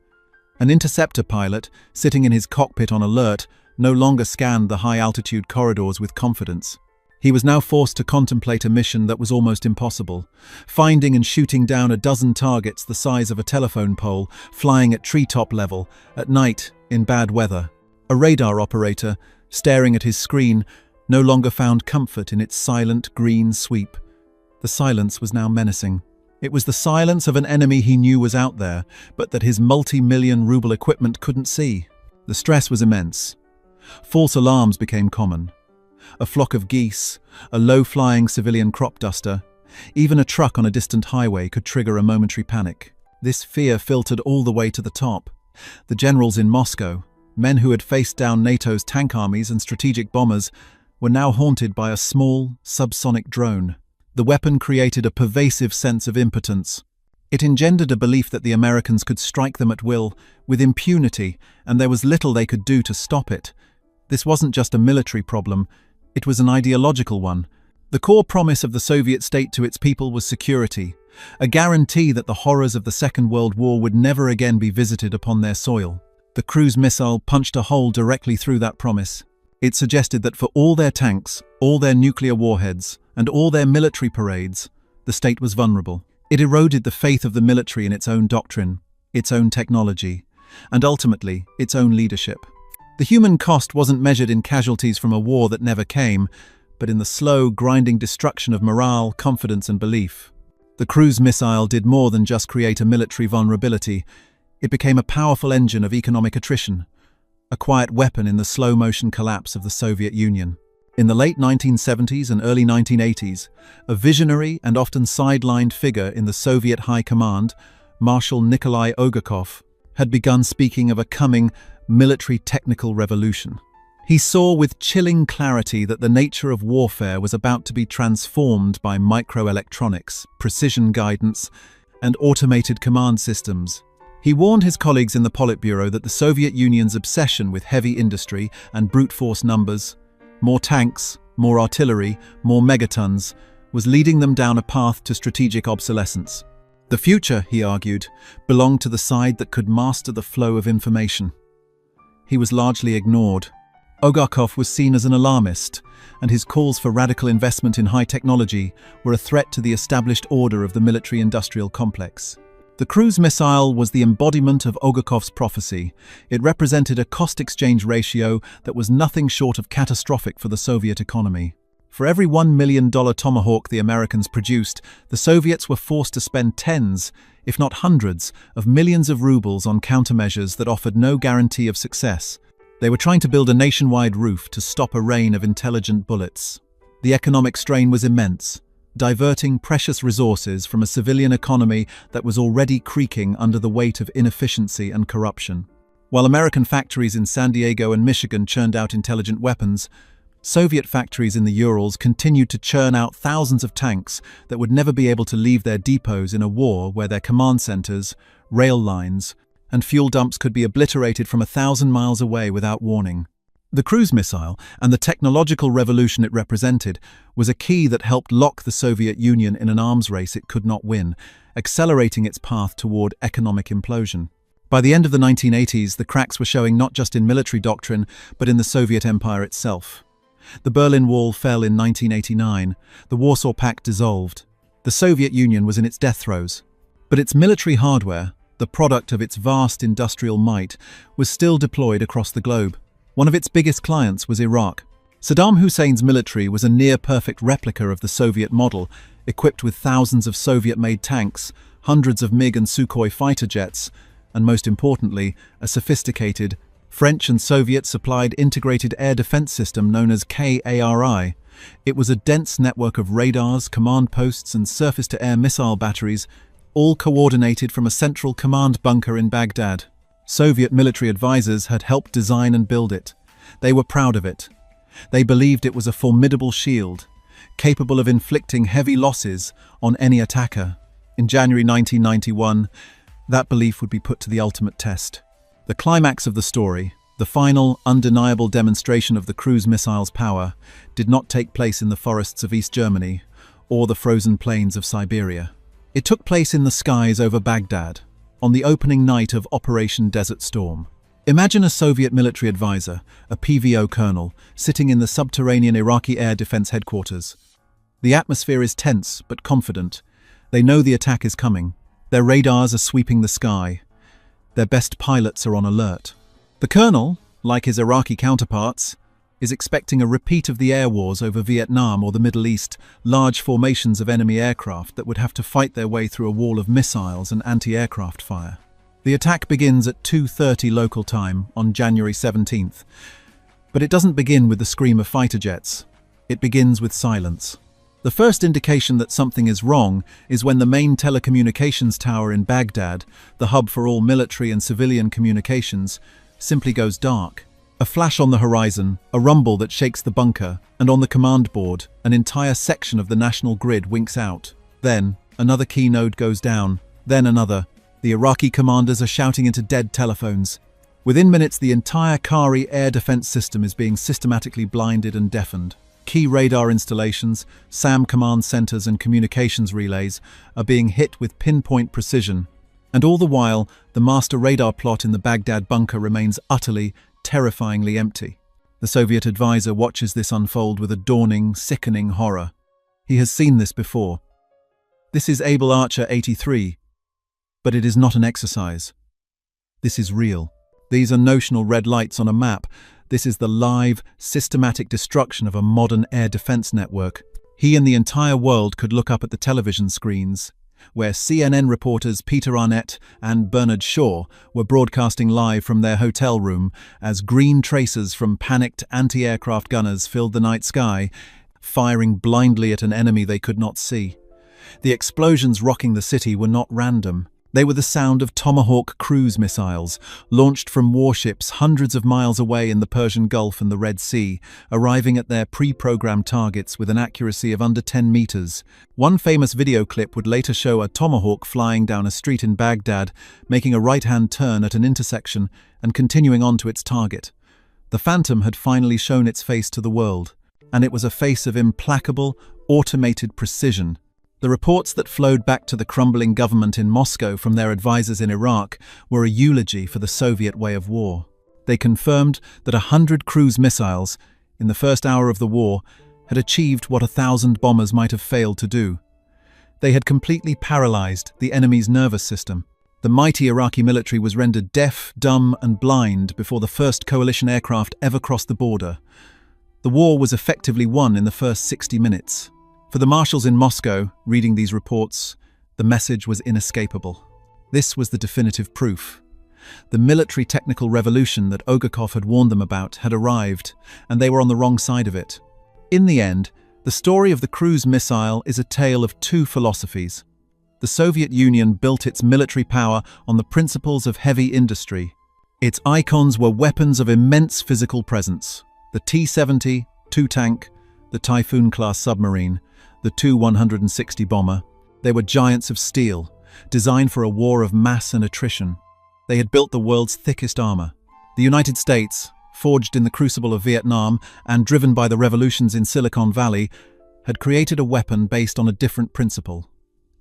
An interceptor pilot, sitting in his cockpit on alert, no longer scanned the high-altitude corridors with confidence. He was now forced to contemplate a mission that was almost impossible, finding and shooting down a dozen targets the size of a telephone pole, flying at treetop level, at night, in bad weather. A radar operator, staring at his screen, no longer found comfort in its silent green sweep. The silence was now menacing. It was the silence of an enemy he knew was out there, but that his multi-million ruble equipment couldn't see. The stress was immense. False alarms became common. A flock of geese, a low-flying civilian crop duster, Even a truck on a distant highway could trigger a momentary panic. This fear filtered all the way to the top. The generals in Moscow, men who had faced down NATO's tank armies and strategic bombers, were now haunted by a small, subsonic drone. The weapon created a pervasive sense of impotence. It engendered a belief that the Americans could strike them at will, with impunity, and there was little they could do to stop it. This wasn't just a military problem, it was an ideological one. The core promise of the Soviet state to its people was security, a guarantee that the horrors of the Second World War would never again be visited upon their soil. The cruise missile punched a hole directly through that promise. It suggested that for all their tanks, all their nuclear warheads, and all their military parades, the state was vulnerable. It eroded the faith of the military in its own doctrine, its own technology, and ultimately, its own leadership. The human cost wasn't measured in casualties from a war that never came, but in the slow, grinding destruction of morale, confidence, and belief. The cruise missile did more than just create a military vulnerability. It became a powerful engine of economic attrition, a quiet weapon in the slow-motion collapse of the Soviet Union. In the late 1970s and early 1980s, a visionary and often sidelined figure in the Soviet High Command, Marshal Nikolai Ogakov, had begun speaking of a coming military technical revolution. He saw with chilling clarity that the nature of warfare was about to be transformed by microelectronics, precision guidance, and automated command systems. He warned his colleagues in the Politburo that the Soviet Union's obsession with heavy industry and brute force numbers, more tanks, more artillery, more megatons, was leading them down a path to strategic obsolescence. The future, he argued, belonged to the side that could master the flow of information. He was largely ignored. Ogakov was seen as an alarmist, and his calls for radical investment in high technology were a threat to the established order of the military-industrial complex. The cruise missile was the embodiment of Ogakov's prophecy. It represented a cost-exchange ratio that was nothing short of catastrophic for the Soviet economy. For every $1 million Tomahawk the Americans produced, the Soviets were forced to spend tens, if not hundreds, of millions of rubles on countermeasures that offered no guarantee of success. They were trying to build a nationwide roof to stop a rain of intelligent bullets. The economic strain was immense, diverting precious resources from a civilian economy that was already creaking under the weight of inefficiency and corruption. While American factories in San Diego and Michigan churned out intelligent weapons, Soviet factories in the Urals continued to churn out thousands of tanks that would never be able to leave their depots in a war where their command centers, rail lines, and fuel dumps could be obliterated from 1,000 miles away without warning. The cruise missile, and the technological revolution it represented, was a key that helped lock the Soviet Union in an arms race it could not win, accelerating its path toward economic implosion. By the end of the 1980s, the cracks were showing not just in military doctrine, but in the Soviet Empire itself. The Berlin Wall fell in 1989, the Warsaw Pact dissolved. The Soviet Union was in its death throes. But its military hardware, the product of its vast industrial might, was still deployed across the globe. One of its biggest clients was Iraq. Saddam Hussein's military was a near-perfect replica of the Soviet model, equipped with thousands of Soviet-made tanks, hundreds of MiG and Sukhoi fighter jets, and most importantly, a sophisticated, French and Soviet-supplied integrated air defense system known as KARI. It was a dense network of radars, command posts, and surface-to-air missile batteries, all coordinated from a central command bunker in Baghdad. Soviet military advisors had helped design and build it. They were proud of it. They believed it was a formidable shield, capable of inflicting heavy losses on any attacker. In January 1991, that belief would be put to the ultimate test. The climax of the story, the final, undeniable demonstration of the cruise missile's power, did not take place in the forests of East Germany or the frozen plains of Siberia. It took place in the skies over Baghdad, on the opening night of Operation Desert Storm. Imagine a Soviet military advisor, a PVO colonel, sitting in the subterranean Iraqi Air Defense headquarters. The atmosphere is tense but confident. They know the attack is coming. Their radars are sweeping the sky. Their best pilots are on alert. The colonel, like his Iraqi counterparts, is expecting a repeat of the air wars over Vietnam or the Middle East, large formations of enemy aircraft that would have to fight their way through a wall of missiles and anti-aircraft fire. The attack begins at 2:30 local time on January 17th. But it doesn't begin with the scream of fighter jets. It begins with silence. The first indication that something is wrong is when the main telecommunications tower in Baghdad, the hub for all military and civilian communications, simply goes dark. A flash on the horizon, a rumble that shakes the bunker, and on the command board, an entire section of the national grid winks out. Then, another key node goes down, then another. The Iraqi commanders are shouting into dead telephones. Within minutes, the entire Qari air defense system is being systematically blinded and deafened. Key radar installations, SAM command centers and communications relays are being hit with pinpoint precision. And all the while, the master radar plot in the Baghdad bunker remains utterly, terrifyingly empty. The Soviet advisor watches this unfold with a dawning, sickening horror. He has seen this before. This is Able Archer 83, but it is not an exercise. This is real. These are notional red lights on a map. This is the live, systematic destruction of a modern air defense network. He and the entire world could look up at the television screens, where CNN reporters Peter Arnett and Bernard Shaw were broadcasting live from their hotel room as green tracers from panicked anti-aircraft gunners filled the night sky, firing blindly at an enemy they could not see. The explosions rocking the city were not random. They were the sound of Tomahawk cruise missiles, launched from warships hundreds of miles away in the Persian Gulf and the Red Sea, arriving at their pre-programmed targets with an accuracy of under 10 meters. One famous video clip would later show a Tomahawk flying down a street in Baghdad, making a right-hand turn at an intersection and continuing on to its target. The Phantom had finally shown its face to the world, and it was a face of implacable, automated precision. The reports that flowed back to the crumbling government in Moscow from their advisors in Iraq were a eulogy for the Soviet way of war. They confirmed that 100 cruise missiles, in the first hour of the war, had achieved what 1,000 bombers might have failed to do. They had completely paralyzed the enemy's nervous system. The mighty Iraqi military was rendered deaf, dumb, and blind before the first coalition aircraft ever crossed the border. The war was effectively won in the first 60 minutes. For the marshals in Moscow, reading these reports, the message was inescapable. This was the definitive proof. The military technical revolution that Ogakov had warned them about had arrived, and they were on the wrong side of it. In the end, the story of the cruise missile is a tale of two philosophies. The Soviet Union built its military power on the principles of heavy industry. Its icons were weapons of immense physical presence. The T-70, two-tank, the Typhoon-class submarine, the Tu-160 bomber. They were giants of steel, designed for a war of mass and attrition. They had built the world's thickest armor. The United States, forged in the crucible of Vietnam and driven by the revolutions in Silicon Valley, had created a weapon based on a different principle: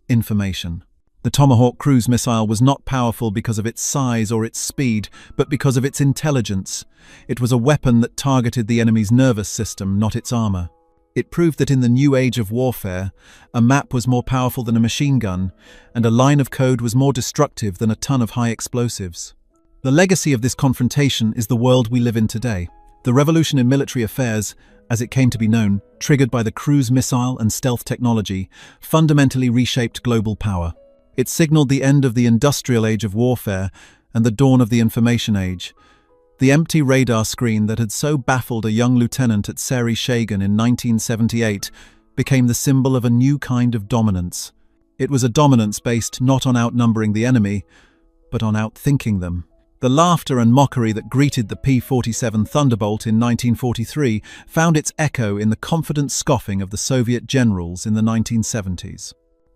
information. The Tomahawk cruise missile was not powerful because of its size or its speed, but because of its intelligence. It was a weapon that targeted the enemy's nervous system, not its armor. It proved that in the new age of warfare, a map was more powerful than a machine gun, and a line of code was more destructive than a ton of high explosives. The legacy of this confrontation is the world we live in today. The revolution in military affairs, as it came to be known, triggered by the cruise missile and stealth technology, fundamentally reshaped global power. It signaled the end of the industrial age of warfare and the dawn of the information age. The empty radar screen that had so baffled a young lieutenant at Seri Shagan in 1978 became the symbol of a new kind of dominance. It was a dominance based not on outnumbering the enemy, but on outthinking them. The laughter and mockery that greeted the P-47 Thunderbolt in 1943 found its echo in the confident scoffing of the Soviet generals in the 1970s.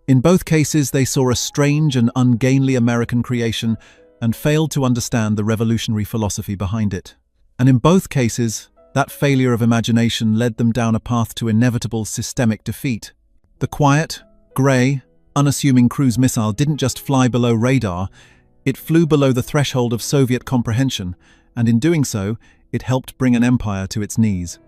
In both cases, they saw a strange and ungainly American creation and failed to understand the revolutionary philosophy behind it. And in both cases, that failure of imagination led them down a path to inevitable systemic defeat. The quiet, grey, unassuming cruise missile didn't just fly below radar, it flew below the threshold of Soviet comprehension, and in doing so, it helped bring an empire to its knees.